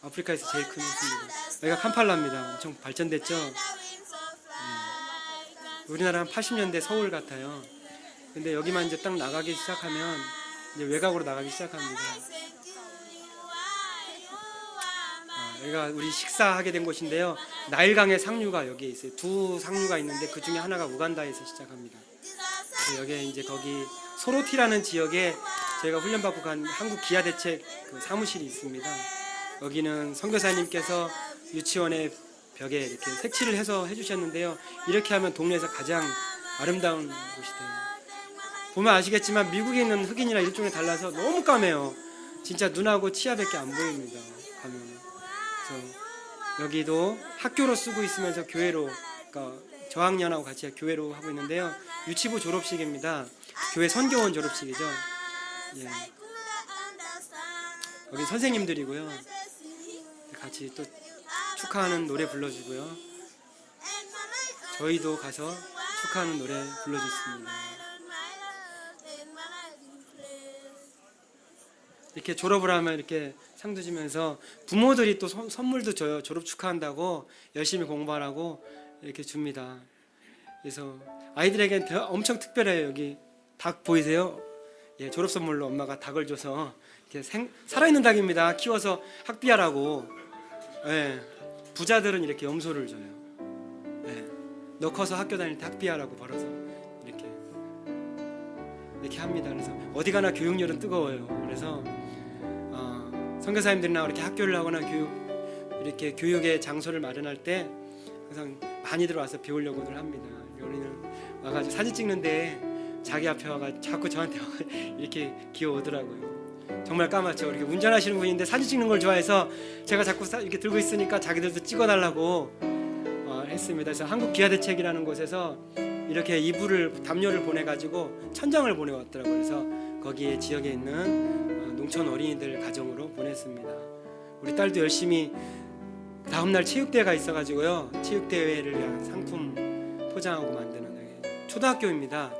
아프리카에서 제일 큰 호수입니다. 여기가 캄팔라입니다. 엄청 발전됐죠. 우리나라 한 80년대 서울 같아요. 근데 여기만 이제 딱 나가기 시작하면 이제 외곽으로 나가기 시작합니다. 여기가 우리 식사하게 된 곳인데요. 나일강의 상류가 여기에 있어요. 두 상류가 있는데 그 중에 하나가 우간다에서 시작합니다. 여기에 이제 거기 소로티라는 지역에 저희가 훈련받고 간 한국 기아대책 그 사무실이 있습니다. 여기는 선교사님께서 유치원의 벽에 이렇게 색칠을 해서 해주셨는데요. 이렇게 하면 동네에서 가장 아름다운 곳이 돼요. 보면 아시겠지만 미국에 있는 흑인이랑 일종이 달라서 너무 까매요. 진짜 눈하고 치아밖에 안 보입니다. 가면. 그래서 여기도 학교로 쓰고 있으면서 교회로, 그러니까 저학년하고 같이 교회로 하고 있는데요. 유치부 졸업식입니다. 교회 선교원 졸업식이죠. 예. 여기 선생님들이고요. 같이 또 축하하는 노래 불러주고요. 저희도 가서 축하하는 노래 불러줬습니다. 이렇게 졸업을 하면 이렇게 상도 주면서 부모들이 또 선물도 줘요. 졸업 축하한다고 열심히 공부하라고 이렇게 줍니다. 그래서 아이들에겐 엄청 특별해요. 여기 닭 보이세요? 예, 졸업 선물로 엄마가 닭을 줘서 이렇게 살아있는 닭입니다. 키워서 학비하라고. 예, 부자들은 이렇게 염소를 줘요. 예, 너 커서 학교 다닐 때 학비하라고 벌어서 이렇게 합니다. 그래서 어디 가나 교육열은 뜨거워요. 그래서 선교사님들이나 이렇게 학교를 하거나 이렇게 교육의 장소를 마련할 때 항상 많이들 와서 배우려고들 합니다. 우리는 와가지고 사진 찍는데 자기 앞에 와가 자꾸 저한테 이렇게 기어오더라고요. 정말 까맣죠. 이렇게 운전하시는 분인데 사진 찍는 걸 좋아해서 제가 자꾸 이렇게 들고 있으니까 자기들도 찍어달라고 했습니다. 그래서 한국 기아대책이라는 곳에서 이렇게 이불을 담요를 보내가지고 천장을 보내왔더라고요. 그래서 거기에 지역에 있는 농촌 어린이들 가정으로 보냈습니다. 우리 딸도 열심히 다음날 체육대회가 있어가지고요. 체육대회를 위한 상품 포장하고 만드는 초등학교입니다.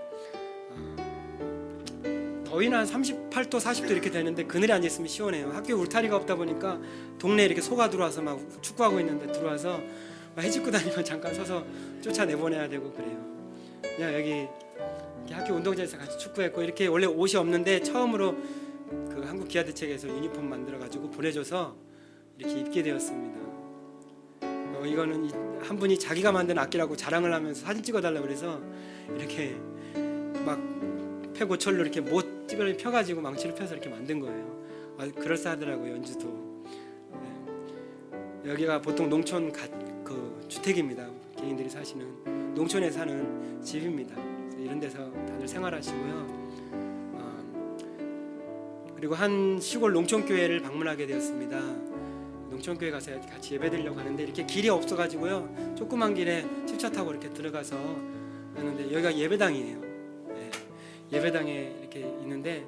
더위는 한 38도 40도 이렇게 되는데 그늘에 앉아있으면 시원해요. 학교에 울타리가 없다 보니까 동네에 이렇게 소가 들어와서 막 축구하고 있는데 들어와서 막 해집고 다니면 잠깐 서서 쫓아내보내야 되고 그래요. 그냥 여기 학교 운동장에서 같이 축구했고 이렇게 원래 옷이 없는데 처음으로 그 한국 기아대책에서 유니폼 만들어가지고 보내줘서 이렇게 입게 되었습니다. 이거는 한 분이 자기가 만든 악기라고 자랑을 하면서 사진 찍어달라고 그래서 이렇게 막 폐고철로 이렇게 못 찌그러니 펴가지고 망치를 펴서 이렇게 만든 거예요. 그럴싸하더라고요. 연주도. 네. 여기가 보통 농촌 그 주택입니다. 개인들이 사시는 농촌에 사는 집입니다. 이런 데서 다들 생활하시고요. 그리고 한 시골 농촌교회를 방문하게 되었습니다. 농촌교회 가서 같이 예배드리려고 하는데 이렇게 길이 없어가지고요. 조그만 길에 집차 타고 이렇게 들어가서 하는데 여기가 예배당이에요. 네. 예배당에 이렇게 있는데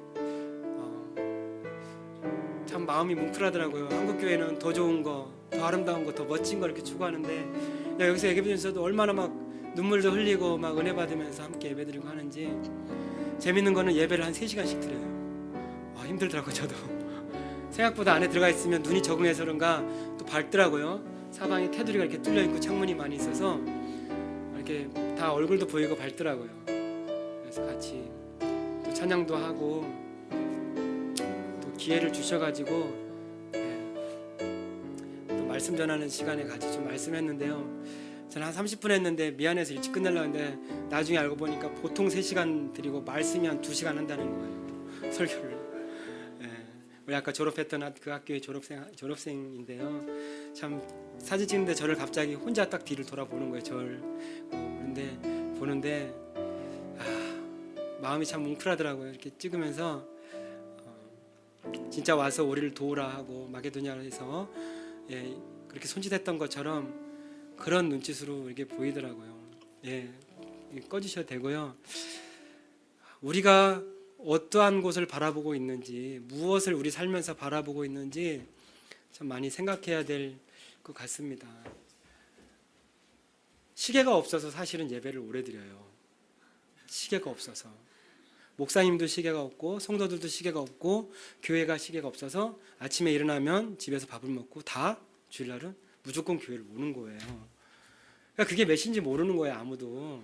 참 마음이 뭉클하더라고요. 한국 교회는 더 좋은 거, 더 아름다운 거, 더 멋진 거 이렇게 추구하는데 여기서 예배드리면서도 얼마나 막 눈물도 흘리고 막 은혜 받으면서 함께 예배드리고 하는지 재밌는 거는 예배를 한 3시간씩 드려요. 힘들더라고요. 저도 생각보다 안에 들어가 있으면 눈이 적응해서 그런가 또 밝더라고요. 사방에 테두리가 이렇게 뚫려 있고 창문이 많이 있어서 이렇게 다 얼굴도 보이고 밝더라고요. 그래서 같이 또 찬양도 하고 또 기회를 주셔가지고 또 말씀 전하는 시간에 같이 좀 말씀했는데요. 저는 한 30분 했는데 미안해서 일찍 끝내려고 했는데 나중에 알고 보니까 보통 3시간 드리고 말씀이 한 2시간 한다는 거예요. 설교를. 우리 아까 졸업했던 그 학교의 졸업생인데요. 참 사진 찍는데 저를 갑자기 혼자 딱 뒤를 돌아보는 거예요. 그런데 보는데 마음이 참 뭉클하더라고요. 이렇게 찍으면서 진짜 와서 우리를 도우라 하고 마게도냐에서 그렇게 손짓했던 것처럼 그런 눈짓으로 이렇게 보이더라고요. 꺼주셔도 되고요. 우리가 어떠한 곳을 바라보고 있는지, 무엇을 우리 살면서 바라보고 있는지 참 많이 생각해야 될 것 같습니다. 시계가 없어서 사실은 예배를 오래 드려요. 시계가 없어서. 목사님도 시계가 없고 성도들도 시계가 없고 교회가 시계가 없어서 아침에 일어나면 집에서 밥을 먹고 다 주일날은 무조건 교회를 오는 거예요. 그러니까 그게 몇인지 모르는 거예요. 아무도.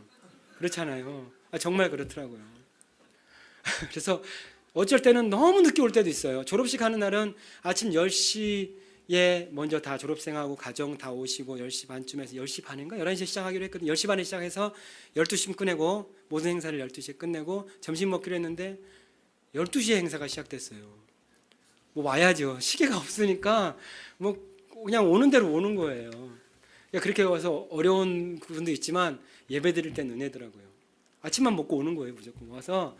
그렇잖아요. 정말 그렇더라고요. 그래서 어쩔 때는 너무 늦게 올 때도 있어요. 졸업식 하는 날은 아침 10시 먼저 다 졸업생하고 가정 다 오시고 10시 반쯤에서 10시 반인가 11시에 시작하기로 했거든요. 10시 반에 시작해서 12시면 끝내고 모든 행사를 12시에 끝내고 점심 먹기로 했는데 12시에 행사가 시작됐어요. 뭐 와야죠. 시계가 없으니까 뭐 그냥 오는 대로 오는 거예요. 그러니까 그렇게 와서 어려운 부분도 있지만 예배 드릴 땐 은혜더라고요. 아침만 먹고 오는 거예요. 무조건 와서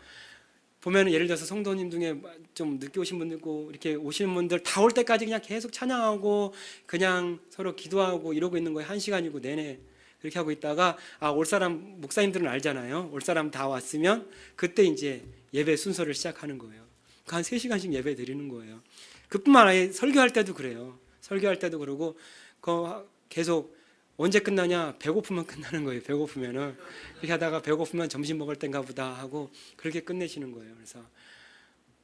보면 예를 들어서 성도님 중에 좀 늦게 오신 분들 있고 이렇게 오시는 분들 다 올 때까지 그냥 계속 찬양하고 그냥 서로 기도하고 이러고 있는 거예요. 1시간이고 내내 그렇게 하고 있다가 올 사람 목사님들은 알잖아요. 올 사람 다 왔으면 그때 이제 예배 순서를 시작하는 거예요. 한 3시간씩 예배 드리는 거예요. 그뿐만 아니라 설교할 때도 그래요. 설교할 때도 그러고 계속 언제 끝나냐? 배고프면 끝나는 거예요. 배고프면은 그렇게 하다가 배고프면 점심 먹을 땐가 보다 하고 그렇게 끝내시는 거예요. 그래서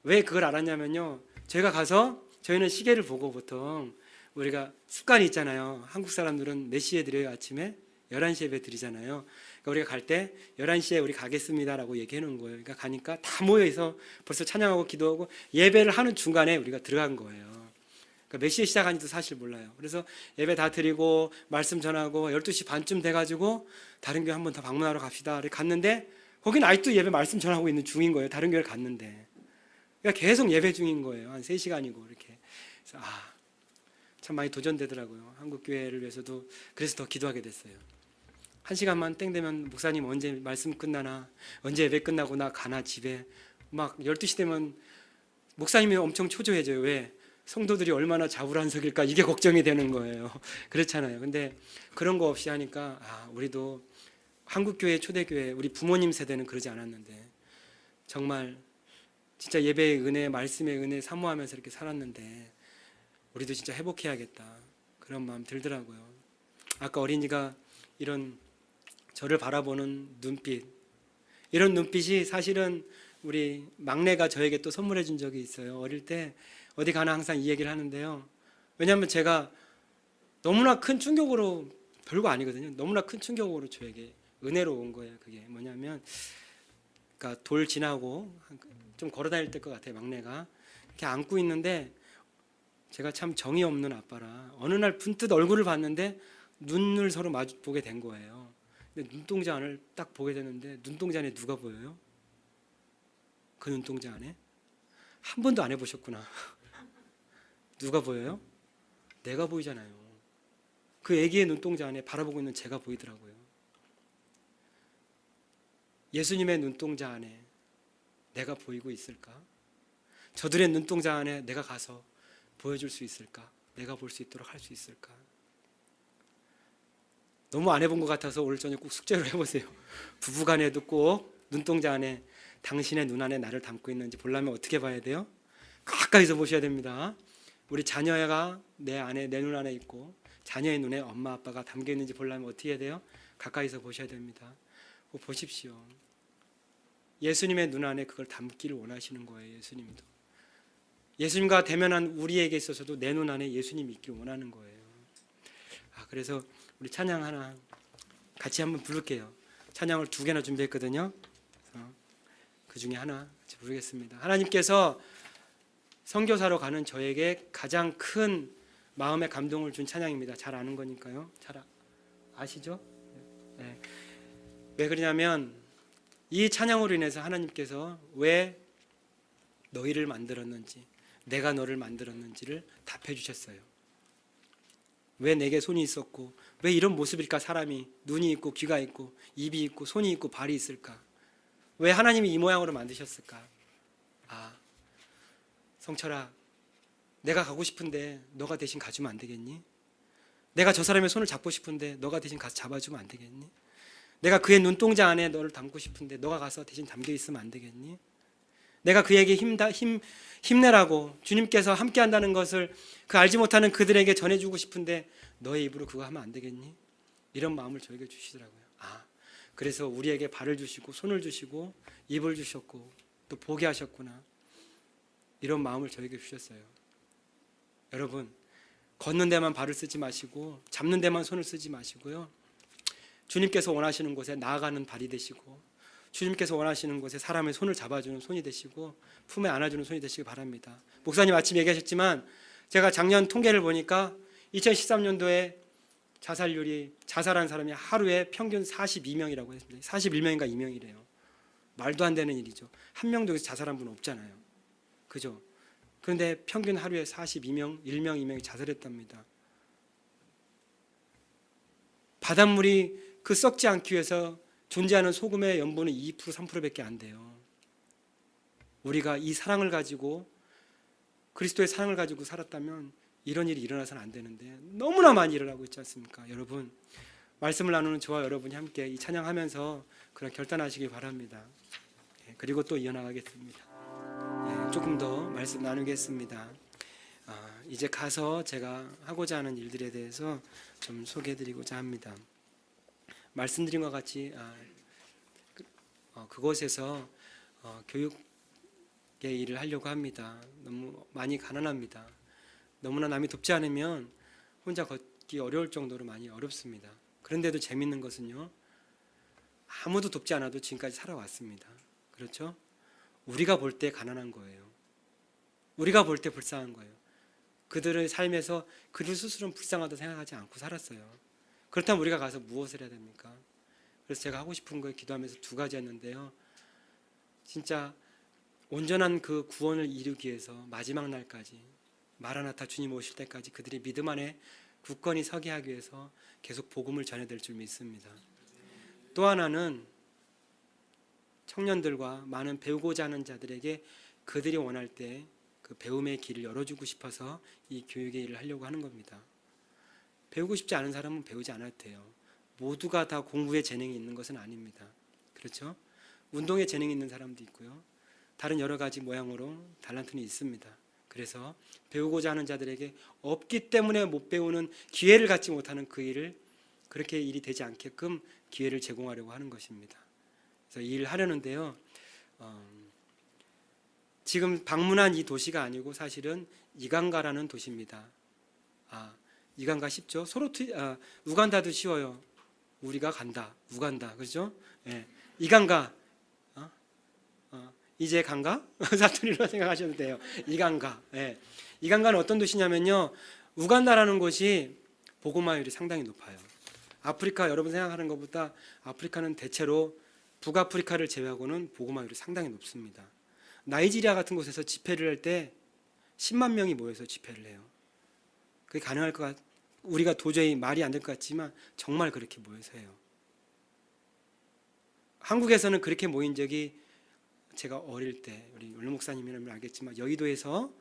왜 그걸 알았냐면요. 저희가 가서 저희는 시계를 보고 보통 우리가 습관이 있잖아요. 한국 사람들은 몇 시에 드려요? 아침에 11시에 예배 드리잖아요. 그러니까 우리가 갈 때 11시에 우리 가겠습니다라고 얘기해 놓은 거예요. 그러니까 가니까 다 모여서 벌써 찬양하고 기도하고 예배를 하는 중간에 우리가 들어간 거예요. 몇 시에 시작하는지도 사실 몰라요. 그래서 예배 다 드리고 말씀 전하고 12시 반쯤 돼가지고 다른 교회 한번 더 방문하러 갑시다. 이렇게 갔는데 거기는 아직도 예배 말씀 전하고 있는 중인 거예요. 다른 교회를 갔는데. 그러니까 계속 예배 중인 거예요. 한 3시간이고 이렇게. 그래서 참 많이 도전되더라고요. 한국 교회를 위해서도 그래서 더 기도하게 됐어요. 1시간만 땡 되면 목사님 언제 말씀 끝나나, 언제 예배 끝나고 나 가나 집에. 막 12시 되면 목사님이 엄청 초조해져요. 왜? 성도들이 얼마나 자불안석일까 이게 걱정이 되는 거예요. 그렇잖아요. 근데 그런 거 없이 하니까 우리도 한국교회 초대교회 우리 부모님 세대는 그러지 않았는데 정말 진짜 예배의 은혜 말씀의 은혜 사모하면서 이렇게 살았는데 우리도 진짜 회복해야겠다 그런 마음 들더라고요. 아까 어린이가 이런 저를 바라보는 눈빛 이런 눈빛이 사실은 우리 막내가 저에게 또 선물해 준 적이 있어요. 어릴 때 어디 가나 항상 이 얘기를 하는데요. 왜냐하면 제가 너무나 큰 충격으로 별거 아니거든요. 너무나 큰 충격으로 저에게 은혜로 온 거예요. 그게 뭐냐면 그러니까 돌 지나고 좀 걸어 다닐 때 것 같아요. 막내가 이렇게 안고 있는데 제가 참 정이 없는 아빠라 어느 날 분뜻 얼굴을 봤는데 눈을 서로 마주 보게 된 거예요. 근데 눈동자 안을 딱 보게 되는데 눈동자 안에 누가 보여요? 그 눈동자 안에 한 번도 안 해보셨구나. 누가 보여요? 내가 보이잖아요. 그 애기의 눈동자 안에 바라보고 있는 제가 보이더라고요. 예수님의 눈동자 안에 내가 보이고 있을까? 저들의 눈동자 안에 내가 가서 보여줄 수 있을까? 내가 볼 수 있도록 할 수 있을까? 너무 안 해본 것 같아서 오늘 저녁 꼭 숙제로 해보세요. 부부간에도 꼭 눈동자 안에 당신의 눈 안에 나를 담고 있는지 보려면 어떻게 봐야 돼요? 가까이서 보셔야 됩니다. 우리 자녀가 내 안에 내 눈 안에 있고 자녀의 눈에 엄마 아빠가 담겨 있는지 보려면 어떻게 해야 돼요? 가까이서 보셔야 됩니다. 보십시오. 예수님의 눈 안에 그걸 담기를 원하시는 거예요. 예수님도. 예수님과 대면한 우리에게 있어서도 내 눈 안에 예수님이 있기를 원하는 거예요. 그래서 우리 찬양 하나 같이 한번 부를게요. 찬양을 2개나 준비했거든요. 그 중에 하나 같이 부르겠습니다. 하나님께서 선교사로 가는 저에게 가장 큰 마음의 감동을 준 찬양입니다. 잘 아는 거니까요. 잘 아시죠? 네. 왜 그러냐면 이 찬양으로 인해서 하나님께서 왜 너희를 만들었는지 내가 너를 만들었는지를 답해 주셨어요. 왜 내게 손이 있었고 왜 이런 모습일까? 사람이 눈이 있고 귀가 있고 입이 있고 손이 있고 발이 있을까? 왜 하나님이 이 모양으로 만드셨을까? 성철아, 내가 가고 싶은데 너가 대신 가주면 안 되겠니? 내가 저 사람의 손을 잡고 싶은데 너가 대신 가서 잡아주면 안 되겠니? 내가 그의 눈동자 안에 너를 담고 싶은데 너가 가서 대신 담겨 있으면 안 되겠니? 내가 그에게 힘내라고 주님께서 함께 한다는 것을 그 알지 못하는 그들에게 전해주고 싶은데 너의 입으로 그거 하면 안 되겠니? 이런 마음을 저에게 주시더라고요. 그래서 우리에게 발을 주시고 손을 주시고 입을 주셨고 또 보게 하셨구나. 이런 마음을 저에게 주셨어요. 여러분, 걷는 데만 발을 쓰지 마시고 잡는 데만 손을 쓰지 마시고요. 주님께서 원하시는 곳에 나아가는 발이 되시고 주님께서 원하시는 곳에 사람의 손을 잡아주는 손이 되시고 품에 안아주는 손이 되시기 바랍니다. 목사님 아침 얘기하셨지만 제가 작년 통계를 보니까 2013년도에 자살한 사람이 하루에 평균 42명이라고 했습니다. 41명인가 2명이래요. 말도 안 되는 일이죠. 한 명도 자살한 분 없잖아요. 그죠? 그런데 평균 하루에 42명, 1명, 2명이 자살했답니다. 바닷물이 그 썩지 않기 위해서 존재하는 소금의 염분은 2%, 3%밖에 안 돼요. 우리가 이 사랑을 가지고 그리스도의 사랑을 가지고 살았다면 이런 일이 일어나서는 안 되는데 너무나 많이 일어나고 있지 않습니까? 여러분, 말씀을 나누는 저와 여러분이 함께 이 찬양하면서 그런 결단하시기 바랍니다. 그리고 또 이어나가겠습니다. 조금 더 말씀 나누겠습니다. 이제 가서 제가 하고자 하는 일들에 대해서 좀 소개해드리고자 합니다. 말씀드린 것 같이 그곳에서 교육의 일을 하려고 합니다. 너무 많이 가난합니다. 너무나 남이 돕지 않으면 혼자 걷기 어려울 정도로 많이 어렵습니다. 그런데도 재밌는 것은요, 아무도 돕지 않아도 지금까지 살아왔습니다. 그렇죠? 우리가 볼 때 가난한 거예요. 우리가 볼 때 불쌍한 거예요. 그들의 삶에서 그들 스스로는 불쌍하다 생각하지 않고 살았어요. 그렇다면 우리가 가서 무엇을 해야 됩니까? 그래서 제가 하고 싶은 걸 기도하면서 두 가지 했는데요. 진짜 온전한 그 구원을 이루기 위해서 마지막 날까지, 마라나타 주님 오실 때까지 그들이 믿음 안에 굳건히 서게 하기 위해서 계속 복음을 전해야 될 줄 믿습니다. 또 하나는 청년들과 많은 배우고자 하는 자들에게 그들이 원할 때 그 배움의 길을 열어주고 싶어서 이 교육의 일을 하려고 하는 겁니다. 배우고 싶지 않은 사람은 배우지 않아도 돼요. 모두가 다 공부에 재능이 있는 것은 아닙니다. 그렇죠? 운동에 재능이 있는 사람도 있고요. 다른 여러 가지 모양으로 달란트는 있습니다. 그래서 배우고자 하는 자들에게 없기 때문에 못 배우는 기회를 갖지 못하는 그 일을 그렇게 일이 되지 않게끔 기회를 제공하려고 하는 것입니다. 그래서 이 일을 하려는데요. 지금 방문한 이 도시가 아니고 사실은 이간가라는 도시입니다. 이간가 쉽죠? 우간다도 쉬워요. 우리가 간다, 우간다, 그렇죠? 예. 이간가, 이제 간가? 사투리로 생각하셔도 돼요. 이간가. 예. 이간가는 어떤 도시냐면요, 우간다라는 곳이 복음화율이 상당히 높아요. 아프리카 여러분 생각하는 것보다 아프리카는 대체로 북아프리카를 제외하고는 복음화율이 상당히 높습니다. 나이지리아 같은 곳에서 집회를 할 때 10만 명이 모여서 집회를 해요. 그게 가능할 것 우리가 도저히 말이 안 될 것 같지만 정말 그렇게 모여서 해요. 한국에서는 그렇게 모인 적이 제가 어릴 때, 우리 윤 목사님이라면 알겠지만 여의도에서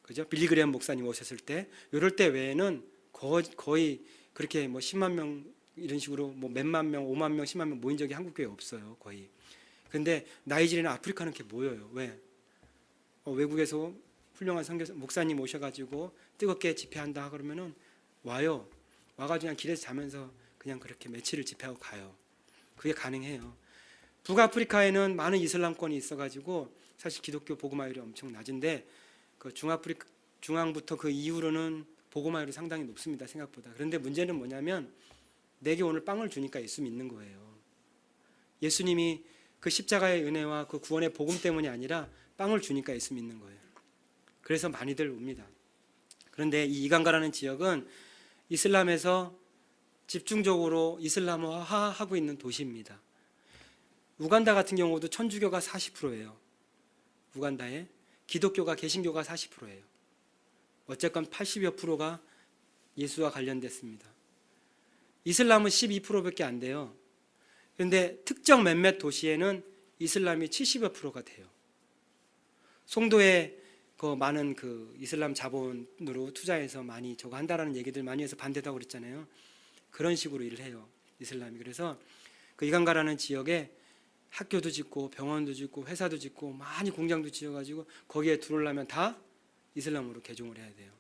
그죠? 빌리 그레엄 목사님 오셨을 때, 이럴 때 외에는 거의 그렇게 뭐 10만 명 이런 식으로 뭐 몇만 명, 5만 명, 10만 명 모인 적이 한국 교회에 없어요, 거의. 근데 나이지리아나 아프리카는 이렇게 모여요. 왜? 외국에서 훌륭한 목사님 오셔가지고 뜨겁게 집회한다 그러면은 와요. 와가지고 그냥 길에서 자면서 그냥 그렇게 며칠을 집회하고 가요. 그게 가능해요. 북아프리카에는 많은 이슬람권이 있어가지고 사실 기독교 복음화율이 엄청 낮은데 그 중앙부터 그 이후로는 복음화율이 상당히 높습니다, 생각보다. 그런데 문제는 뭐냐면 내게 오늘 빵을 주니까 예수 믿는 거예요. 예수님이 그 십자가의 은혜와 그 구원의 복음 때문이 아니라 빵을 주니까 예수 믿는 거예요. 그래서 많이들 옵니다. 그런데 이 이간가라는 지역은 이슬람에서 집중적으로 이슬람화하고 있는 도시입니다. 우간다 같은 경우도 천주교가 40%예요. 우간다에 기독교가 개신교가 40%예요. 어쨌건 80여 프로가 예수와 관련됐습니다. 이슬람은 12%밖에 안 돼요. 그런데 특정 몇몇 도시에는 이슬람이 70여 프로가 돼요. 송도에 그 많은 그 이슬람 자본으로 투자해서 많이 저거 한다라는 얘기들 많이 해서 반대다고 그랬잖아요. 그런 식으로 일을 해요, 이슬람이. 그래서 그 이간가라는 지역에 학교도 짓고 병원도 짓고 회사도 짓고 많이 공장도 지어가지고 거기에 들어오려면 다 이슬람으로 개종을 해야 돼요.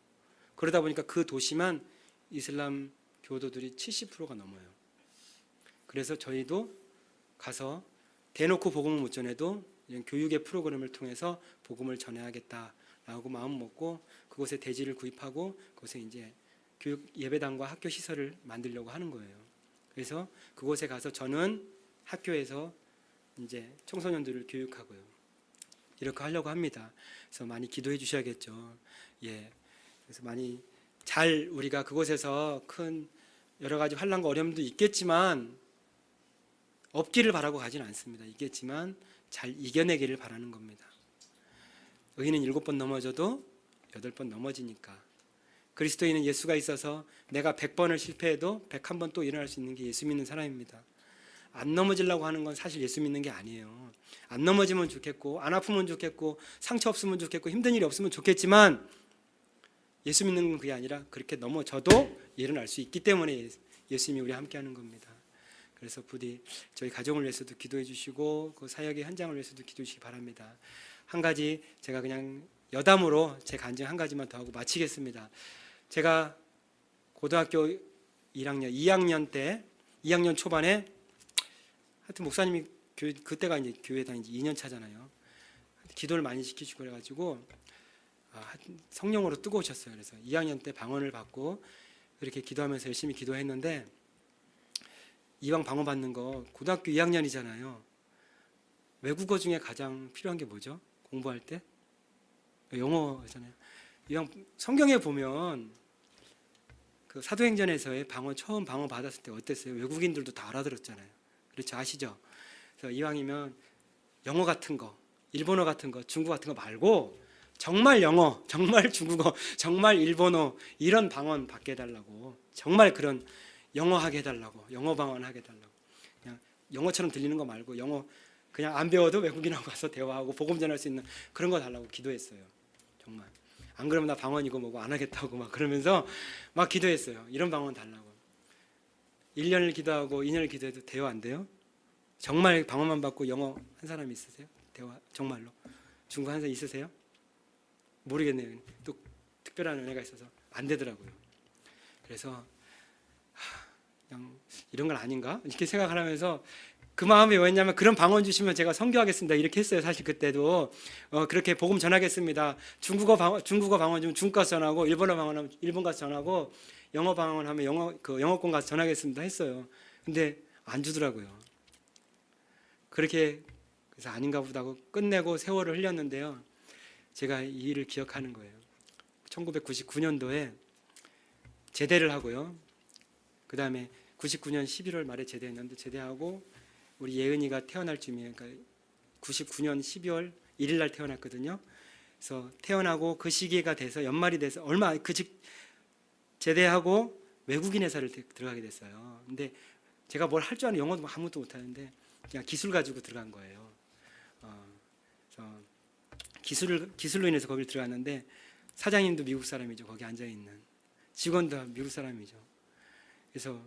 그러다 보니까 그 도시만 이슬람 교도들이 70%가 넘어요. 그래서 저희도 가서 대놓고 복음을 못 전해도 이런 교육의 프로그램을 통해서 복음을 전해야겠다라고 마음 먹고 그곳에 대지를 구입하고 그곳에 이제 교육 예배당과 학교 시설을 만들려고 하는 거예요. 그래서 그곳에 가서 저는 학교에서 이제 청소년들을 교육하고요. 이렇게 하려고 합니다. 그래서 많이 기도해 주셔야겠죠. 예. 그래서 많이 잘 우리가 그곳에서 큰 여러 가지 환난과 어려움도 있겠지만 없기를 바라고 가지는 않습니다. 있겠지만 잘 이겨내기를 바라는 겁니다. 의인은 7번 넘어져도 8번 넘어지니까. 그리스도인은 예수가 있어서 내가 100번을 실패해도 101번 또 일어날 수 있는 게 예수 믿는 사람입니다. 안 넘어지려고 하는 건 사실 예수 믿는 게 아니에요. 안 넘어지면 좋겠고 안 아프면 좋겠고 상처 없으면 좋겠고 힘든 일이 없으면 좋겠지만 예수 믿는 건 그게 아니라 그렇게 넘어져도 일어날 수 있기 때문에 예수님이 우리와 함께하는 겁니다. 그래서 부디 저희 가정을 위해서도 기도해 주시고 그 사역의 현장을 위해서도 기도해 주시기 바랍니다. 한 가지 제가 그냥 여담으로 제 간증 한 가지만 더 하고 마치겠습니다. 제가 고등학교 2학년 때 2학년 초반에 하여튼 목사님이 그때가 이제 교회 다닌 지 2년 차잖아요. 기도를 많이 시키시고 그래가지고 성령으로 뜨거우셨어요. 그래서 2학년 때 방언을 받고 그렇게 기도하면서 열심히 기도했는데 이왕 방언 받는 거 고등학교 2학년이잖아요. 외국어 중에 가장 필요한 게 뭐죠? 공부할 때? 영어잖아요. 이왕 성경에 보면 그 사도행전에서의 처음 방언 받았을 때 어땠어요? 외국인들도 다 알아들었잖아요. 그렇죠? 아시죠? 그래서 이왕이면 영어 같은 거, 일본어 같은 거, 중국어 같은 거 말고 정말 영어, 정말 중국어, 정말 일본어 이런 방언 받게 해달라고. 정말 그런 영어 하게 해달라고. 영어 방언 하게 해달라고. 그냥 영어처럼 들리는 거 말고 영어 그냥 안 배워도 외국인하고 가서 대화하고 복음 전할 수 있는 그런 거 달라고 기도했어요. 정말. 안 그러면 나 방언이고 뭐고 안 하겠다고 막 그러면서 막 기도했어요. 이런 방언 달라고. 1년을 기도하고 2년을 기도해도 대화 안 돼요? 정말 방언만 받고 영어 한 사람이 있으세요? 대화 정말로. 중국어 한 사람 있으세요? 모르겠네요. 또 특별한 은혜가 있어서 안 되더라고요. 그래서 그냥 이런 건 아닌가? 이렇게 생각을 하면서 그 마음이 뭐였냐면 그런 방언 주시면 제가 선교하겠습니다. 이렇게 했어요. 사실 그때도 그렇게 복음 전하겠습니다. 중국어 방언 주면 중국 가서 전하고 일본어 방언하면 일본 가서 전하고 영어 방언하면 영어권 가서 전하겠습니다. 했어요. 근데 안 주더라고요. 그렇게 그래서 아닌가 보다 하고 끝내고 세월을 흘렸는데요. 제가 이 일을 기억하는 거예요. 1999년도에 제대를 하고요. 그 다음에 99년 11월 말에 제대했는데 제대하고 우리 예은이가 태어날 쯤이에요. 그러니까 99년 12월 1일 날 태어났거든요. 그래서 태어나고 그 시기가 돼서 연말이 돼서 제대하고 외국인 회사를 들어가게 됐어요. 근데 제가 뭘 할 줄 아는 영어도 아무것도 못하는데 그냥 기술 가지고 들어간 거예요. 그래서 기술로 인해서 거기를 들어갔는데 사장님도 미국 사람이죠. 거기 앉아 있는 직원도 미국 사람이죠. 그래서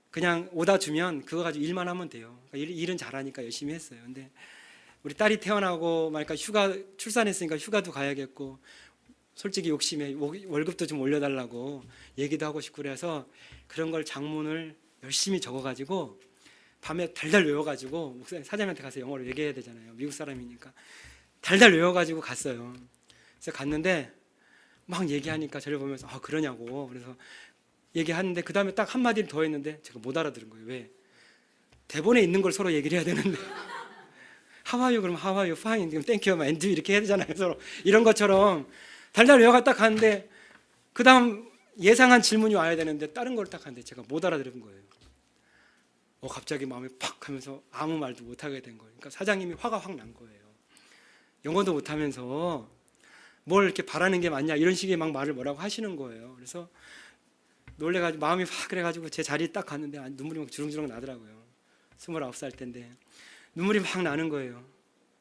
그냥 오다 주면 그거 가지고 일만 하면 돼요. 그러니까 일은 잘하니까 열심히 했어요. 근데 우리 딸이 태어나고 말까 출산했으니까 휴가도 가야겠고 솔직히 욕심에 월급도 좀 올려달라고 얘기도 하고 싶고 그래서 그런 걸 장문을 열심히 적어가지고 밤에 달달 외워가지고 목사님 사장님한테 가서 영어로 얘기해야 되잖아요. 미국 사람이니까 달달 외워가지고 갔어요. 그래서 갔는데 막 얘기하니까 저를 보면서 그러냐고 그래서 얘기하는데 그 다음에 딱 한마디를 더 했는데 제가 못 알아들은 거예요. 왜? 대본에 있는 걸 서로 얘기를 해야 되는데 How are you? 그러면 How are you? Fine. 그럼 Thank you. And you 이렇게 해야 되잖아요. 서로 이런 것처럼 달달 외워가 딱 가는데 그 다음 예상한 질문이 와야 되는데 다른 걸 딱 하는데 제가 못 알아들은 거예요. 갑자기 마음이 팍 하면서 아무 말도 못하게 된 거예요. 그러니까 사장님이 화가 확 난 거예요. 영어도 못하면서 뭘 이렇게 바라는 게 맞냐 이런 식의 막 말을 뭐라고 하시는 거예요. 그래서 놀래가지고 마음이 확 그래가지고 제 자리에 딱 갔는데 눈물이 막 주렁주렁 나더라고요. 29살 때인데 눈물이 막 나는 거예요.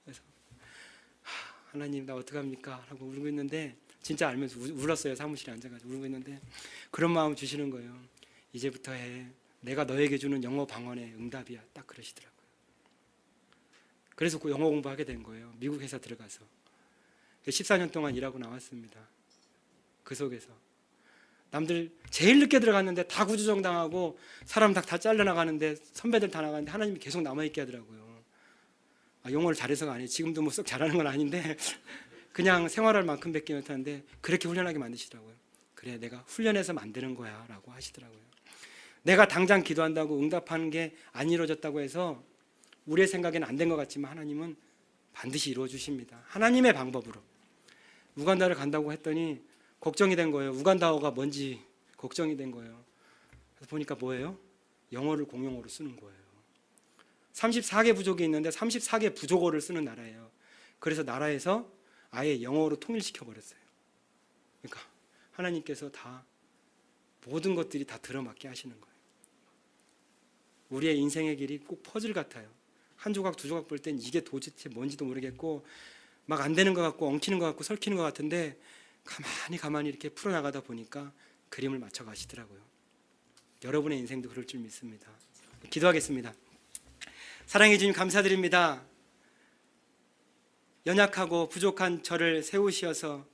그래서 하나님 나 어떡합니까? 하고 울고 있는데 진짜 알면서 울었어요. 사무실에 앉아가지고 울고 있는데 그런 마음 주시는 거예요. 이제부터 해. 내가 너에게 주는 영어 방언의 응답이야. 딱 그러시더라고요. 그래서 그 영어 공부하게 된 거예요. 미국 회사 들어가서 14년 동안 일하고 나왔습니다. 그 속에서 남들 제일 늦게 들어갔는데 다 구조정당하고 사람 다 잘려나가는데 선배들 다 나가는데 하나님이 계속 남아있게 하더라고요. 영어를 잘해서가 아니에요. 지금도 뭐 썩 잘하는 건 아닌데 그냥 생활할 만큼밖에 못하는데 그렇게 훈련하게 만드시더라고요. 그래 내가 훈련해서 만드는 거야 라고 하시더라고요. 내가 당장 기도한다고 응답하는 게 안 이루어졌다고 해서 우리의 생각에는 안 된 것 같지만 하나님은 반드시 이루어 주십니다. 하나님의 방법으로. 우간다를 간다고 했더니 걱정이 된 거예요. 우간다어가 뭔지 걱정이 된 거예요. 그래서 보니까 뭐예요? 영어를 공용어로 쓰는 거예요. 34개 부족이 있는데 34개 부족어를 쓰는 나라예요. 그래서 나라에서 아예 영어로 통일시켜 버렸어요. 그러니까 하나님께서 다 모든 것들이 다 들어맞게 하시는 거예요. 우리의 인생의 길이 꼭 퍼즐 같아요. 한 조각 두 조각 볼 땐 이게 도대체 뭔지도 모르겠고 막 안 되는 것 같고 엉키는 것 같고 설키는 것 같은데 가만히 이렇게 풀어나가다 보니까 그림을 맞춰 가시더라고요. 여러분의 인생도 그럴 줄 믿습니다. 기도하겠습니다. 사랑해 주님 감사드립니다. 연약하고 부족한 저를 세우시어서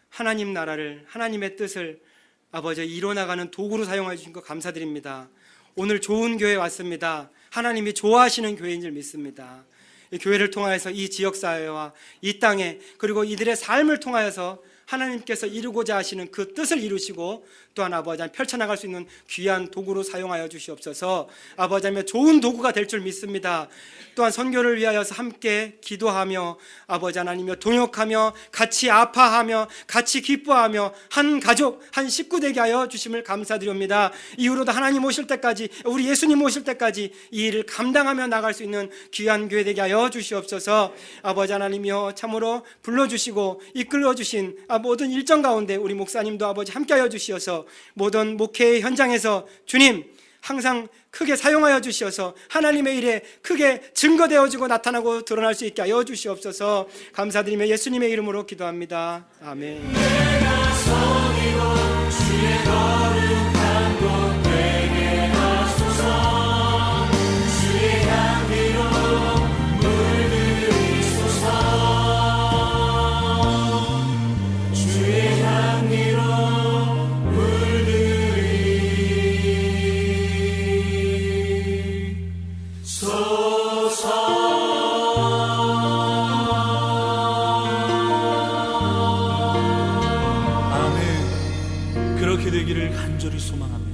하나님 나라를, 하나님의 뜻을 아버지 이뤄나가는 도구로 사용해 주신 것 감사드립니다. 오늘 좋은 교회 왔습니다. 하나님이 좋아하시는 교회인 줄 믿습니다. 이 교회를 통하여서 이 지역사회와 이 땅에 그리고 이들의 삶을 통하여서 하나님께서 이루고자 하시는 그 뜻을 이루시고 또한 아버지 하나님 펼쳐나갈 수 있는 귀한 도구로 사용하여 주시옵소서. 아버지 하나님 좋은 도구가 될 줄 믿습니다. 또한 선교를 위하여서 함께 기도하며 아버지 하나님이여 동역하며 같이 아파하며 같이 기뻐하며 한 가족 한 식구 되게 하여 주심을 감사드립니다. 이후로도 하나님 오실 때까지 우리 예수님 오실 때까지 이 일을 감당하며 나갈 수 있는 귀한 교회 되게 하여 주시옵소서. 아버지 하나님이여 참으로 불러주시고 이끌어주신 모든 일정 가운데 우리 목사님도 아버지 함께하여 주시어서 모든 목회 현장에서 주님 항상 크게 사용하여 주시어서 하나님의 일에 크게 증거되어지고 나타나고 드러날 수 있게 하여 주시옵소서. 감사드리며 예수님의 이름으로 기도합니다. 아멘. 내가 섬기고 주의 거룩한 곳 되게 하소서. 주의 향기로 물들이소서. 주의 향기로 그렇게 되기를 간절히 소망합니다.